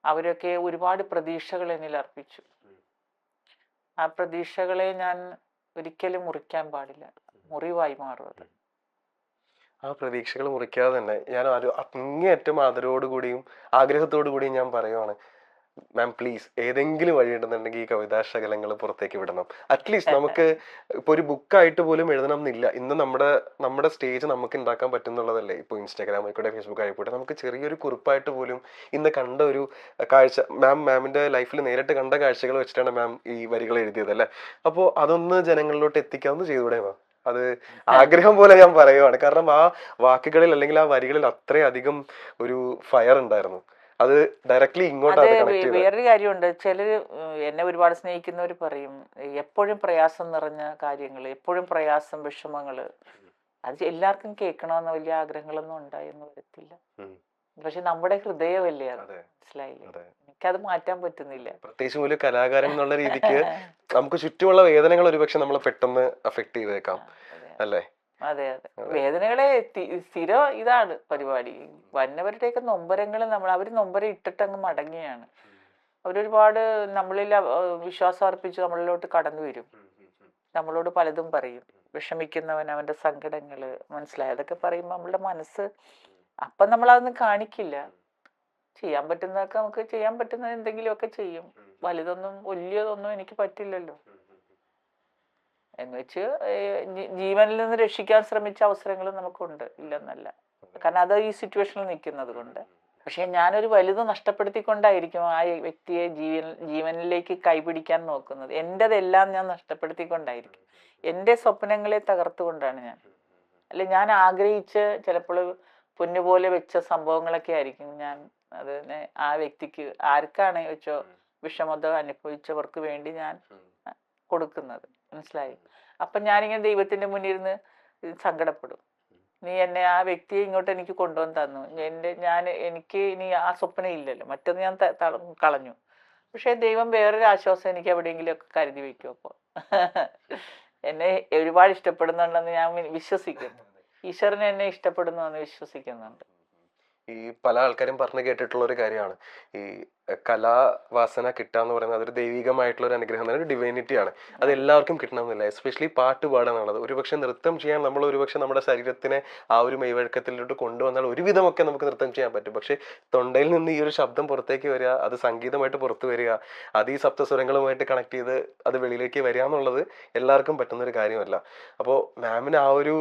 അവരൊക്കെ ഒരുപാട് പ്രതീക്ഷകൾ എന്നിൽ അർപ്പിച്ചു. ആ പ്രതീക്ഷകളെ ഞാൻ ഒരിക്കലും മുറിക്കാൻ പാടില്ല, മുറിവായി മാറുന്നത്. ആ പ്രതീക്ഷകൾ മുറിക്കാതെ തന്നെ ഞാൻ അങ്ങേയറ്റം ആദരവോടുകൂടിയും ആഗ്രഹത്തോടു കൂടിയും ഞാൻ പറയുവാണ്, മാം പ്ലീസ് ഏതെങ്കിലും വഴി ഉണ്ടെന്നുണ്ടെങ്കിൽ ഈ കവിതാശകലങ്ങൾ പുറത്തേക്ക് വിടണം. അറ്റ്ലീസ്റ്റ് നമുക്ക് ഇപ്പൊ ഒരു ബുക്കായിട്ട് പോലും എഴുതണം എന്നില്ല. ഇന്ന് നമ്മുടെ സ്റ്റേജ് നമുക്ക് ഉണ്ടാക്കാൻ പറ്റുന്നുള്ളതല്ലേ. ഇപ്പൊ ഇൻസ്റ്റാഗ്രാം ആയിക്കോട്ടെ, ഫേസ്ബുക്ക് ആയിക്കോട്ടെ, നമുക്ക് ചെറിയൊരു കുറിപ്പായിട്ട് പോലും ഇന്ന് കണ്ട ഒരു കാഴ്ച, മാമിന്റെ ലൈഫിൽ നേരിട്ട് കണ്ട കാഴ്ചകൾ വെച്ചിട്ടാണ് മാം ഈ വരികൾ എഴുതിയത് അല്ലേ. അപ്പോ അതൊന്ന് ജനങ്ങളിലോട്ട് എത്തിക്കാവുന്ന ചെയ്തൂടെ മാം? അത് ആഗ്രഹം പോലെ ഞാൻ പറയുവാണ്. കാരണം ആ വാക്കുകളിൽ അല്ലെങ്കിൽ ആ വരികളിൽ അത്രയധികം ഒരു ഫയർ ഉണ്ടായിരുന്നു. അത് ഡയറക്ട്ലി ഇങ്ങോട്ടാണ് കണക്ട് ചെയ്തത്. വേറൊരു കാര്യമുണ്ട്, ചിലര് എന്നെ ഒരുപാട് സ്നേഹിക്കുന്നവർ പറയും, എപ്പോഴും പ്രയാസം നിറഞ്ഞ കാര്യങ്ങൾ, എപ്പോഴും പ്രയാസം, വിഷമങ്ങള്, അത് എല്ലാവർക്കും കേൾക്കണമെന്ന് വലിയ ആഗ്രഹങ്ങളൊന്നും ഉണ്ടായെന്ന് വരത്തില്ല. പക്ഷെ നമ്മുടെ ഹൃദയമല്ലേ അത്, മനസ്സിലായില്ലേ? എനിക്കത് മാറ്റാൻ പറ്റുന്നില്ല. പ്രത്യേകിച്ചും ഒരു കലാകാരൻ എന്നുള്ള രീതിക്ക് നമുക്ക് ചുറ്റുമുള്ള വേദനകൾ ഒരുപക്ഷെ നമ്മളെ പെട്ടെന്ന് അഫക്ട് ചെയ്തേക്കാം അല്ലേ? അതെ. വേദനകളെ സ്ഥിരം ഇതാണ് പരിപാടി. വന്നവരുടെയൊക്കെ നൊമ്പരങ്ങൾ അവര് നൊമ്പരം ഇട്ടിട്ടങ്ങ് മടങ്ങിയാണ്. അവരൊരുപാട് നമ്മളിൽ വിശ്വാസം അർപ്പിച്ച് നമ്മളിലോട്ട് കടന്നു വരും, നമ്മളോട് പലതും പറയും. വിഷമിക്കുന്നവൻ അവന്റെ സങ്കടങ്ങള്, മനസ്സിലായി, അതൊക്കെ പറയുമ്പോൾ നമ്മളുടെ മനസ്സ് അപ്പം നമ്മളതൊന്നും കാണിക്കില്ല. ചെയ്യാൻ പറ്റുന്നതൊക്കെ നമുക്ക് ചെയ്യാൻ പറ്റുന്ന എന്തെങ്കിലുമൊക്കെ ചെയ്യും. വലിയതൊന്നും എനിക്ക് പറ്റില്ലല്ലോ എന്ന് വെച്ച് ജീവനിൽ നിന്ന് രക്ഷിക്കാൻ ശ്രമിച്ച അവസരങ്ങളും നമുക്കുണ്ട്, ഇല്ലെന്നല്ല. കാരണം അത് ഈ സിറ്റുവേഷനിൽ നിൽക്കുന്നത് കൊണ്ട്. പക്ഷെ ഞാനൊരു വലുത് നഷ്ടപ്പെടുത്തിക്കൊണ്ടായിരിക്കും ആ വ്യക്തിയെ ജീവനിലേക്ക് കൈപിടിക്കാൻ നോക്കുന്നത്. എൻ്റെതെല്ലാം ഞാൻ നഷ്ടപ്പെടുത്തിക്കൊണ്ടായിരിക്കും, എൻ്റെ സ്വപ്നങ്ങളെ തകർത്തുകൊണ്ടാണ് ഞാൻ. അല്ലെ, ഞാൻ ആഗ്രഹിച്ച് ചിലപ്പോൾ പൊന്നുപോലെ വെച്ച സംഭവങ്ങളൊക്കെ ആയിരിക്കും ഞാൻ അതിനെ ആ വ്യക്തിക്ക്, ആർക്കാണ് വെച്ചോ വിഷമത അനുഭവിച്ചവർക്ക് വേണ്ടി ഞാൻ കൊടുക്കുന്നത്, മനസ്സിലായി. അപ്പം ഞാനിങ്ങനെ ദൈവത്തിൻ്റെ മുന്നിൽ ഇരുന്ന് സങ്കടപ്പെടും. നീ എന്നെ ആ വ്യക്തിയെ ഇങ്ങോട്ട് എനിക്ക് കൊണ്ടുവന്ന് തന്നു, എനിക്ക് ഇനി ആ സ്വപ്നം ഇല്ലല്ലോ, മറ്റൊന്ന് ഞാൻ കളഞ്ഞു. പക്ഷേ ദൈവം വേറൊരു ആശ്വാസം എനിക്ക് എവിടെയെങ്കിലുമൊക്കെ കരുതി വെക്കും. അപ്പോൾ എന്നെ ഒരുപാട് ഇഷ്ടപ്പെടുന്നുണ്ടെന്ന് ഞാൻ വിശ്വസിക്കുന്നു. ഈശ്വരൻ എന്നെ ഇഷ്ടപ്പെടുന്നു എന്ന് വിശ്വസിക്കുന്നുണ്ട്. ഈ പല ആൾക്കാരും പറഞ്ഞു കേട്ടിട്ടുള്ള ഒരു കാര്യമാണ് ഈ കലാവാസന കിട്ടുക എന്ന് പറയുന്നത് അതൊരു ദൈവികമായിട്ടുള്ള ഒരു അനുഗ്രഹം, ഒരു ഡിവൈനിറ്റിയാണ്. അത് എല്ലാവർക്കും കിട്ടണമെന്നില്ല. എസ്പെഷ്യലി പാട്ട് പാടാനുള്ളത്. ഒരുപക്ഷെ നൃത്തം ചെയ്യാൻ നമ്മൾ ഒരുപക്ഷെ നമ്മുടെ ശരീരത്തിനെ ആ ഒരു മെയ്വഴക്കത്തിലോട്ട് കൊണ്ടുവന്നാൽ ഒരുവിധമൊക്കെ നമുക്ക് നൃത്തം ചെയ്യാൻ പറ്റും. പക്ഷെ തൊണ്ടയിൽ നിന്ന് ഈ ഒരു ശബ്ദം പുറത്തേക്ക് വരിക, അത് സംഗീതമായിട്ട് പുറത്തു വരിക, അത് ഈ സപ്തസ്വരങ്ങളുമായിട്ട് കണക്ട് ചെയ്ത് അത് വെളിയിലേക്ക് വരിക എന്നുള്ളത് എല്ലാവർക്കും പറ്റുന്ന ഒരു കാര്യമല്ല. അപ്പോൾ മാമിന് ആ ഒരു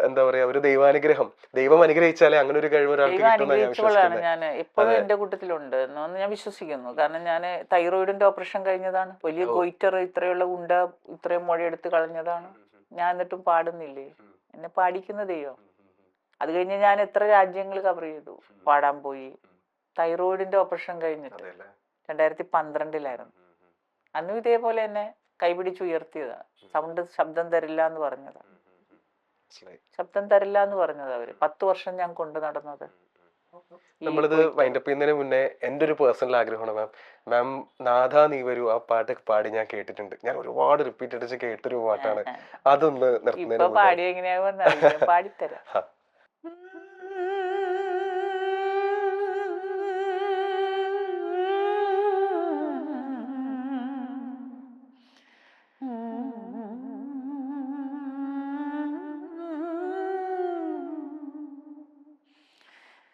എന്താ പറയാ, ഒരു ദൈവാനുഗ്രഹം, ദൈവം അനുഗ്രഹിച്ചാലേ അങ്ങനെ ഒരു കഴിവ് ഒരാൾക്ക് കിട്ടുമെന്നാണ് ഞാൻ വിശ്വസിക്കുന്നത്. ഞാൻ എപ്പോഴും എന്റെ കൂട്ടത്തിലുണ്ട് എന്ന് ഞാൻ വിശ്വസിക്കുന്നു. കാരണം ഞാൻ തൈറോയിഡിന്റെ ഓപ്പറേഷൻ കഴിഞ്ഞതാണ്. വലിയ ഗോയിറ്റർ ഇത്രയുള്ള ഉണ്ട ഇത്രയും മുഴയെടുത്ത് കളഞ്ഞതാണ്. ഞാൻ എന്നിട്ടും പാടുന്നില്ലേ? എന്നെ പാടിക്കുന്ന ദൈവം. അത് കഴിഞ്ഞ് ഞാൻ എത്ര രാജ്യങ്ങൾ കവർ ചെയ്തു, പാടാൻ പോയി. തൈറോയിഡിന്റെ ഓപ്പറേഷൻ കഴിഞ്ഞിട്ട് 2012 അന്നും ഇതേപോലെ എന്നെ കൈപിടിച്ച് ഉയർത്തിയതാ. ശബ്ദം തരില്ല എന്ന് പറഞ്ഞതാ. ശബ്ദം തരില്ല എന്ന് പറഞ്ഞത് അവര്. 10 വർഷം ഞാൻ കൊണ്ടു നടന്നത്. നമ്മളിത് വൈൻഡപ്പ് ചെയ്യുന്നതിന് മുന്നേ എൻ്റെ ഒരു പേഴ്സണൽ ആഗ്രഹമാണ് മാം നാഥ നീ വരൂ ആ പാട്ട് പാടി ഞാൻ കേട്ടിട്ടുണ്ട്. ഞാൻ ഒരുപാട് റിപ്പീറ്റ് അടിച്ച് കേട്ടൊരു പാട്ടാണ്. അതൊന്ന് ഇപ്പൊ പാടി എങ്ങനെയാവുന്ന പാടിത്തരാം.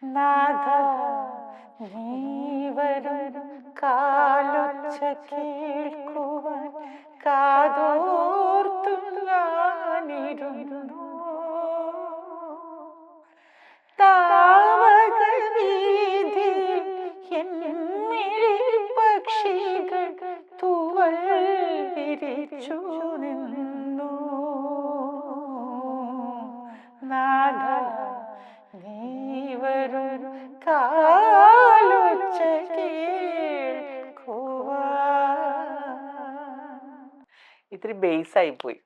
നാഥ നീ വരും കാലൊച്ച കേൾക്കുവാൻ കാതോർത്തു ഞാനിരുന്നു. താവക വീതിയിൽ എന്നിൽ പക്ഷികൾ തൂവൽ വിരിച്ചു നിന്നു. നാഥ നീ വരും കാലൊച്ച ഇത്തിരി ബേസ് ആയി പോയി,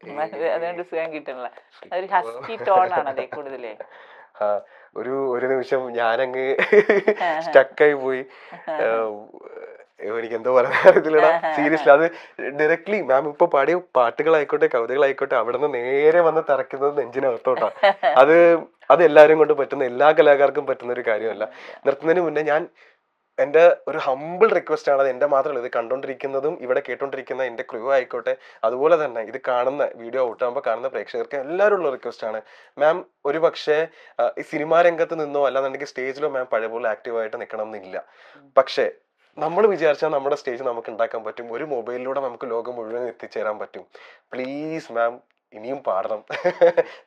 അതുകൊണ്ട് സുഖം കിട്ടണില്ല. അതൊരു ഹസ്കി ടോൺ ആണ് അതേ കൂടുതലേ. ഒരു നിമിഷം ഞാനങ്ങ് സ്റ്റക്കായി പോയി. എനിക്ക് എന്തോ പറയാറില്ല സീരിയസ്ലി. അത് ഡയറക്ട്ലി മാം ഇപ്പൊ പാടിയ പാട്ടുകളായിക്കോട്ടെ കവിതകളായിക്കോട്ടെ അവിടെ നിന്ന് നേരെ വന്ന് തറയ്ക്കുന്നത് നെഞ്ചിനകത്തോട്ടാ. അത് എല്ലാവരും കൊണ്ട് പറ്റുന്ന, എല്ലാ കലാകാർക്കും പറ്റുന്ന ഒരു കാര്യമല്ല. നിർത്തുന്നതിന് മുന്നേ ഞാൻ എൻ്റെ ഒരു ഹമ്പിൾ റിക്വസ്റ്റ് ആണ്, അത് എൻ്റെ മാത്രമല്ല, ഇത് കണ്ടോണ്ടിരിക്കുന്നതും ഇവിടെ കേട്ടോണ്ടിരിക്കുന്ന എൻ്റെ ക്രൂ ആയിക്കോട്ടെ, അതുപോലെ തന്നെ ഇത് കാണുന്ന വീഡിയോ ഔട്ടാകുമ്പോൾ കാണുന്ന പ്രേക്ഷകർക്ക് എല്ലാവരും ഉള്ള റിക്വസ്റ്റ് ആണ്. മാം ഒരു പക്ഷേ ഈ സിനിമാ രംഗത്ത് നിന്നോ അല്ലാന്നുണ്ടെങ്കിൽ സ്റ്റേജിലോ മാം പഴയ പോലെ ആക്റ്റീവായിട്ട് നിൽക്കണം എന്നില്ല. പക്ഷേ നമ്മൾ വിചാരിച്ചാൽ നമ്മുടെ സ്റ്റേജ് നമുക്ക് ഉണ്ടാക്കാൻ പറ്റും. ഒരു മൊബൈലിലൂടെ നമുക്ക് ലോകം മുഴുവൻ എത്തിച്ചേരാൻ പറ്റും. പ്ലീസ് മാം ഇനിയും പാടണം.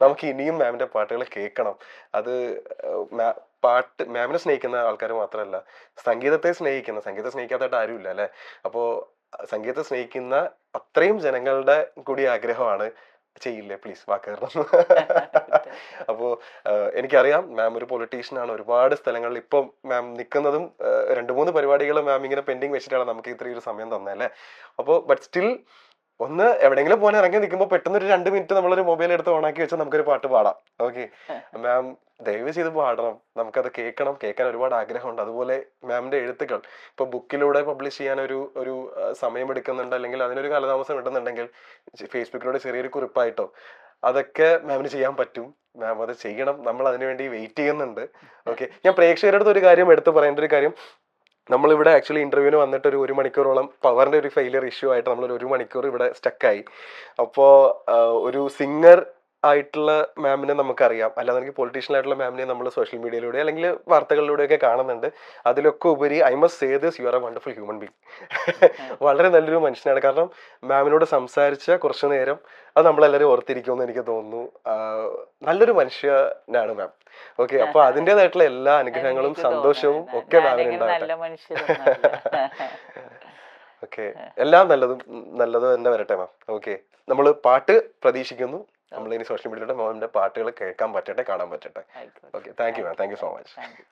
നമുക്ക് ഇനിയും മാമിന്റെ പാട്ടുകൾ കേൾക്കണം. അത് മാമിനെ സ്നേഹിക്കുന്ന ആൾക്കാർ മാത്രമല്ല, സംഗീതത്തെ സ്നേഹിക്കാത്തതായിട്ട് ആരുമില്ല അല്ലെ. അപ്പോൾ സംഗീതത്തെ സ്നേഹിക്കുന്ന അത്രയും ജനങ്ങളുടെ കൂടി ആഗ്രഹമാണ്. ചെയ്യില്ലേ പ്ലീസ്, വാക്കേറണം. അപ്പോൾ എനിക്കറിയാം മാം ഒരു പൊളിറ്റീഷ്യനാണ്. ഒരുപാട് സ്ഥലങ്ങളിൽ ഇപ്പം മാം നിൽക്കുന്നതും 2-3 പരിപാടികൾ മാം ഇങ്ങനെ പെൻഡിങ് വെച്ചിട്ടാണ് നമുക്ക് ഇത്രയൊരു സമയം തന്നല്ലേ. അപ്പോൾ ബട്ട് സ്റ്റിൽ ഒന്ന് എവിടെയെങ്കിലും പോലെ ഇറങ്ങി നിൽക്കുമ്പോൾ പെട്ടെന്ന് ഒരു 2 മിനിറ്റ് നമ്മളൊരു മൊബൈൽ എടുത്ത് ഓണാക്കി വെച്ചാൽ നമുക്കൊരു പാട്ട് പാടാം. ഓക്കെ മാം ദയവ് ചെയ്ത് പാടണം. നമുക്കത് കേൾക്കാൻ ഒരുപാട് ആഗ്രഹമുണ്ട്. അതുപോലെ മാമിന്റെ എഴുത്തുകൾ ഇപ്പൊ ബുക്കിലൂടെ പബ്ലിഷ് ചെയ്യാൻ ഒരു സമയം എടുക്കുന്നുണ്ട്, അല്ലെങ്കിൽ അതിനൊരു കാലതാമസം കിട്ടുന്നുണ്ടെങ്കിൽ ഫേസ്ബുക്കിലൂടെ ചെറിയൊരു കുറിപ്പായിട്ടോ അതൊക്കെ മാമിന് ചെയ്യാൻ പറ്റും. മാം അത് ചെയ്യണം. നമ്മൾ അതിനുവേണ്ടി വെയിറ്റ് ചെയ്യുന്നുണ്ട്. ഓക്കെ, ഞാൻ പ്രേക്ഷകരുടെ അടുത്ത് ഒരു കാര്യം എടുത്ത് പറയേണ്ട ഒരു കാര്യം, നമ്മളിവിടെ ആക്ച്വലി ഇന്റർവ്യൂവിന് വന്നിട്ട് ഒരു 1 മണിക്കൂറോളം പവറിന്റെ ഒരു ഫെയിലിയർ ഇഷ്യൂ ആയിട്ട് നമ്മൾ 1 മണിക്കൂർ ഇവിടെ സ്റ്റക്കായി. അപ്പോൾ ഒരു സിംഗർ ആയിട്ടുള്ള മാമിനെ നമുക്കറിയാം, അല്ലാതെ പൊളിറ്റീഷ്യൻ ആയിട്ടുള്ള മാമിനെ നമ്മൾ സോഷ്യൽ മീഡിയയിലൂടെ അല്ലെങ്കിൽ വാർത്തകളിലൂടെയൊക്കെ കാണുന്നുണ്ട്. അതിലൊക്കെ ഉപരി I must say this, you are A wonderful human being. വളരെ നല്ലൊരു മനുഷ്യനാണ്. കാരണം മാമിനോട് സംസാരിച്ച കുറച്ചു നേരം അത് നമ്മളെല്ലാവരും ഓർത്തിരിക്കുമെന്ന് എനിക്ക് തോന്നുന്നു. നല്ലൊരു മനുഷ്യനാണ് മാം. ഓക്കെ, അപ്പൊ അതിൻ്റെതായിട്ടുള്ള എല്ലാ അനുഗ്രഹങ്ങളും സന്തോഷവും ഒക്കെ മാമിനുണ്ടാവട്ടെ. ഓക്കെ, എല്ലാം നല്ലതും തന്നെ വരട്ടെ മാം. ഓക്കെ, നമ്മൾ പാട്ട് പ്രതീക്ഷിക്കുന്നു. നമ്മൾ ഇനി സോഷ്യൽ മീഡിയയിലൂടെ മാമിന്റെ പാട്ടുകൾ കേൾക്കാൻ പറ്റട്ടെ, കാണാൻ പറ്റട്ടെ. ആയിക്കോട്ടെ. Okay, thank you ma'am, thank you so much. Thank you.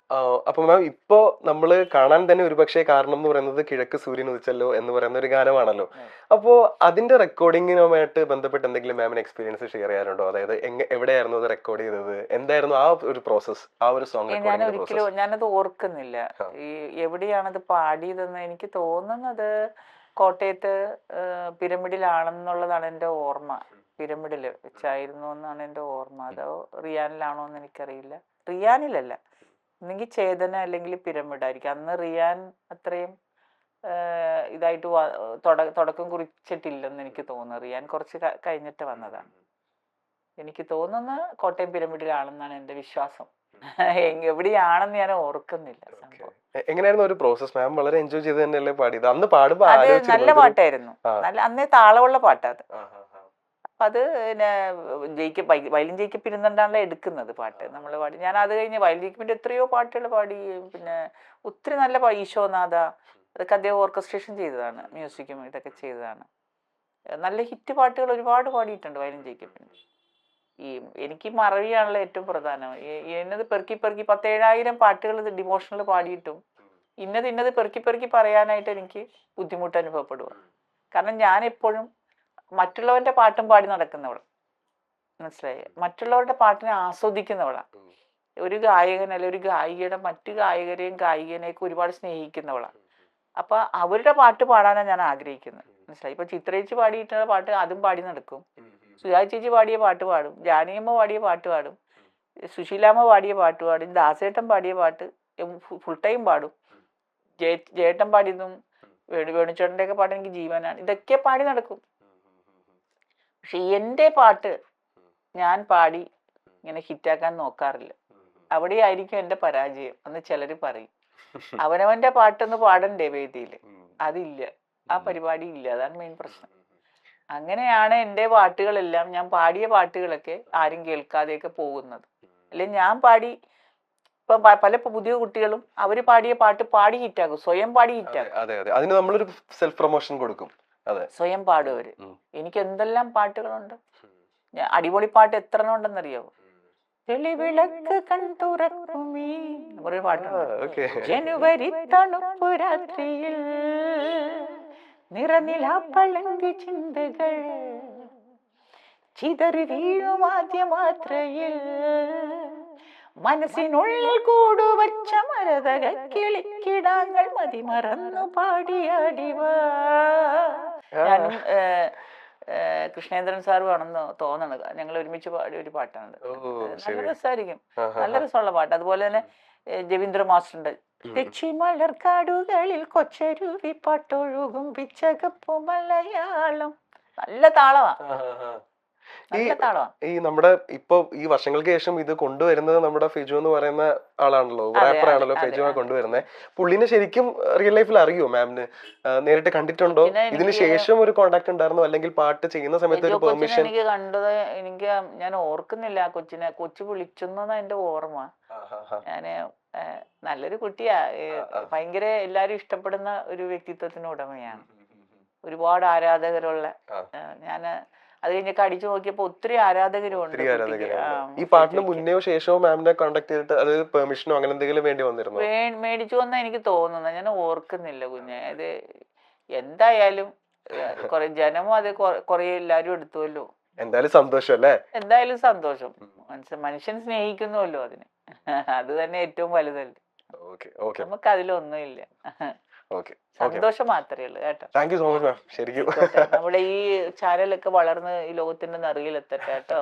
അപ്പൊ മാം ഇപ്പോ നമ്മള് കാണാൻ തന്നെ ഒരുപക്ഷെ കാരണം എന്ന് പറയുന്നത് കിഴക്ക് സൂര്യൻ ഉദിച്ചല്ലോ എന്ന് പറയുന്ന ഒരു ഗാനമാണല്ലോ. അപ്പോ അതിന്റെ റെക്കോർഡിങ്ങുമായിട്ട് ബന്ധപ്പെട്ട് എന്തെങ്കിലും മാമിന് എക്സ്പീരിയൻസ് ഷെയർ ചെയ്യാനുണ്ടോ? അതായത് എവിടെയായിരുന്നു അത് റെക്കോർഡ് ചെയ്തത്, എന്തായിരുന്നു ആ ഒരു പ്രോസസ്, ആ ഒരു സോങ് ഞാൻ റെക്കോർഡിംഗ് ഒരിക്കലും പ്രോസസ്? ഞാനത് ഓർക്കുന്നില്ല. ഈ എവിടെയാണത് പാടിയതെന്ന് എനിക്ക് തോന്നുന്നത് കോട്ടയത്ത് പിരമിഡിലാണെന്നുള്ളതാണ് എൻ്റെ ഓർമ്മ. പിരമിഡിൽ വെച്ചായിരുന്നു എന്നാണ് എൻ്റെ ഓർമ്മ. അതോ റിയാനിലാണോ എന്ന് എനിക്കറിയില്ല. റിയാനിലല്ല, ഒന്നെങ്കിൽ ചേതന അല്ലെങ്കിൽ പിരമിഡ് ആയിരിക്കും. അന്ന് റിയാൻ അത്രയും ഇതായിട്ട് തുടക്കം കുറിച്ചിട്ടില്ലെന്ന് എനിക്ക് തോന്നുന്നു. റിയാൻ കുറച്ച് കഴിഞ്ഞിട്ട് വന്നതാണ്. എനിക്ക് തോന്നുന്ന കോട്ടയം പിരമിഡിലാണെന്നാണ് എൻ്റെ വിശ്വാസം. എവിടെയാണെന്ന് ഞാൻ ഓർക്കുന്നില്ല സംഭവം. എങ്ങനെയായിരുന്നു ഒരു പ്രോസസ്? മാം വളരെ എൻജോയ് ചെയ്ത് തന്നെയല്ലേ പാടിയത്? അന്ന് പാടുമ്പോ അത് നല്ല പാട്ടായിരുന്നു. നല്ല അന്നേ താളമുള്ള പാട്ടത്. അപ്പൊ അത് പിന്നെ വയലിൻ ജയിക്കപ്പ് ഇരുന്നുകൊണ്ടാണല്ലോ എടുക്കുന്നത് പാട്ട് നമ്മൾ പാടി. ഞാൻ അത് കഴിഞ്ഞ് വയലിൻ ജയിക്കപ്പിന്റെ എത്രയോ പാട്ടുകൾ പാടി. പിന്നെ ഒത്തിരി നല്ല ഈശോനാഥ, അതൊക്കെ അദ്ദേഹം ഓർക്കസ്ട്രേഷൻ ചെയ്തതാണ്, മ്യൂസിക്കും ഇതൊക്കെ ചെയ്തതാണ്. നല്ല ഹിറ്റ് പാട്ടുകൾ ഒരുപാട് പാടിയിട്ടുണ്ട് വയലിൻ ജയിക്കപ്പിന്. എനിക്ക് മറവിയാണല്ലോ ഏറ്റവും പ്രധാനം. എന്നത് പെറുക്കി 17,000 പാട്ടുകൾ ഡിവോഷണൽ പാടിയിട്ടും ഇന്നത് പെറുക്കി പറയാനായിട്ട് എനിക്ക് ബുദ്ധിമുട്ട് അനുഭവപ്പെടുക. കാരണം ഞാൻ എപ്പോഴും മറ്റുള്ളവന്റെ പാട്ടും പാടി നടക്കുന്നവൾ, മനസ്സിലായി, മറ്റുള്ളവരുടെ പാട്ടിനെ ആസ്വദിക്കുന്നവളാണ്. ഒരു ഗായകൻ അല്ലെ ഒരു ഗായികയുടെ മറ്റു ഗായകരെയും ഗായികനെയൊക്കെ ഒരുപാട് സ്നേഹിക്കുന്നവളാണ്. അപ്പൊ അവരുടെ പാട്ട് പാടാനാണ് ഞാൻ ആഗ്രഹിക്കുന്നത്, മനസ്സിലായി. ഇപ്പൊ ചിത്രേച്ചി പാടിയിട്ടുള്ള പാട്ട് അതും പാടി നടക്കും. സുജാ ചേച്ചി പാടിയ പാട്ട് പാടും, ജാനകിയമ്മ പാടിയ പാട്ട് പാടും, സുശീലാമ്മ പാടിയ പാട്ട് പാടും, ദാസേട്ടൻ പാടിയ പാട്ട് ഫുൾ ടൈം പാടും. ജേട്ടൻ പാടിയതും വേണുചേട്ടൻ്റെ ഒക്കെ പാട്ട് എനിക്ക് ജീവനാണ്. ഇതൊക്കെ പാടി നടക്കും. പക്ഷെ എൻ്റെ പാട്ട് ഞാൻ പാടി ഇങ്ങനെ ഹിറ്റാക്കാൻ നോക്കാറില്ല. അവിടെയായിരിക്കും എൻ്റെ പരാജയം എന്ന് ചിലർ പറയും. അവനവൻ്റെ പാട്ടൊന്ന് പാടണ്ടേ വേദിയിൽ, അതില്ല, ആ പരിപാടി ഇല്ല. അതാണ് മെയിൻ പ്രശ്നം. അങ്ങനെയാണ് എൻ്റെ പാട്ടുകളെല്ലാം, ഞാൻ പാടിയ പാട്ടുകളൊക്കെ ആരും കേൾക്കാതെയൊക്കെ പോകുന്നത്. അല്ലെങ്കിൽ ഞാൻ പാടി ഇപ്പം പല പുതിയ കുട്ടികളും അവര് പാടിയ പാട്ട് പാടി ഹിറ്റാക്കും, സ്വയം പാടി ഹിറ്റാക്കും. അതിന് നമ്മളൊരു സെൽഫ് പ്രൊമോഷൻ കൊടുക്കും. സ്വയം പാടും അവര്. എനിക്ക് എന്തെല്ലാം പാട്ടുകളുണ്ട്. അടിപൊളി പാട്ട് എത്ര ഉണ്ടെന്നറിയാവോ? തെളിവിളക്ക് കണ്ടുറക്കുമീ ഒരു പാട്ടുണ്ട്. ജനുവരി തണുപ്പു രാത്രിയിൽ നിറനിലാപ്പളങ്കി ചിന്തകൾ ചിതറി വീഴും ആദ്യ മാത്രയിൽ മനസ്സിനുള്ളിൽ കൂടുവച്ച മരതക കിളിക്കിടാങ്ങൾ മതിമറന്നു പാടിയാടിവാ. ഞാനും കൃഷ്ണേന്ദ്രൻ സാറും ആണെന്ന് തോന്നണത്. ഞങ്ങൾ ഒരുമിച്ച് പാടിയ ഒരു പാട്ടാണ്. നല്ല രസമായിരിക്കും, നല്ല രസമുള്ള പാട്ട്. അതുപോലെ തന്നെ രവീന്ദ്ര മാസ്റ്ററിന്റെ തെച്ചി മലർക്കാടുകളിൽ കൊച്ചരുവി പാട്ടൊഴുകും പിച്ചകപ്പു മലയാളം. നല്ല താളമാ, നല്ല താളമാ. ഈ നമ്മുടെ ഇപ്പൊ ഈ വർഷങ്ങൾക്ക് ശേഷം ഇത് കൊണ്ടുവരുന്നത് നമ്മുടെ ഫിജു എന്ന് പറയുന്ന ആളാണല്ലോ, റാപ്പർ ആണല്ലോ ഫിജുവാണ് കൊണ്ടുവരുന്നത്. പുള്ളിനെ ശരിക്കും റിയൽ ലൈഫിൽ അറിയോ മാമിന്? നേരിട്ട് കണ്ടിട്ടുണ്ടോ? ഇതിന് ശേഷം ഒരു കോണ്ടാക്ട് ഉണ്ടായിരുന്നോ? അല്ലെങ്കിൽ പാട്ട് ചെയ്യുന്ന സമയത്ത് ഒരു പെർമിഷൻ? എനിക്ക് കണ്ടത് ഞാൻ ഓർക്കുന്നില്ല. കൊച്ചു വിളിച്ചെന്നാ എന്റെ ഓർമ്മ. ഞാന് നല്ലൊരു കുട്ടിയാ, ഭയങ്കര എല്ലാരും ഇഷ്ടപ്പെടുന്ന ഒരു വ്യക്തിത്വത്തിന് ഉടമയാണ്, ഒരുപാട് ആരാധകരുള്ള. ഞാന് അത് കഴിഞ്ഞൊക്കെ അടിച്ചു നോക്കിയപ്പോ ഒത്തിരി ആരാധകരുണ്ട്. ഈ പാട്ടിന് മുന്നേയോ ശേഷമോ മാമിനെ കോണ്ടാക്ട് ചെയ്തിട്ട് അത് പെർമിഷനോ അങ്ങനെ എന്തെങ്കിലും വേണ്ടി വന്നിരുന്നോ? മേടിച്ചു വന്നാ എനിക്ക് തോന്നുന്നത്, ഞാൻ ഓർക്കുന്നില്ല കുഞ്ഞെ. അത് എന്തായാലും കൊറേ ജനമും അത് കൊറേ എല്ലാരും എടുത്തുവല്ലോ. എന്തായാലും സന്തോഷം അല്ലേ? എന്തായാലും സന്തോഷം. മനുഷ്യൻ സ്നേഹിക്കുന്നുവല്ലോ അതിന്, അത് തന്നെ ഏറ്റവും വലുതല്ലേ. നമുക്ക് അതിലൊന്നുമില്ല, സന്തോഷം മാത്രമേ ഉള്ളൂ കേട്ടോ. Thank you so much ma'am. ശരിക്കും നമ്മുടെ ഈ ചാനലൊക്കെ വളർന്ന് ഈ ലോകത്തിന്റെ നിറയിലെത്തട്ടെ കേട്ടോ.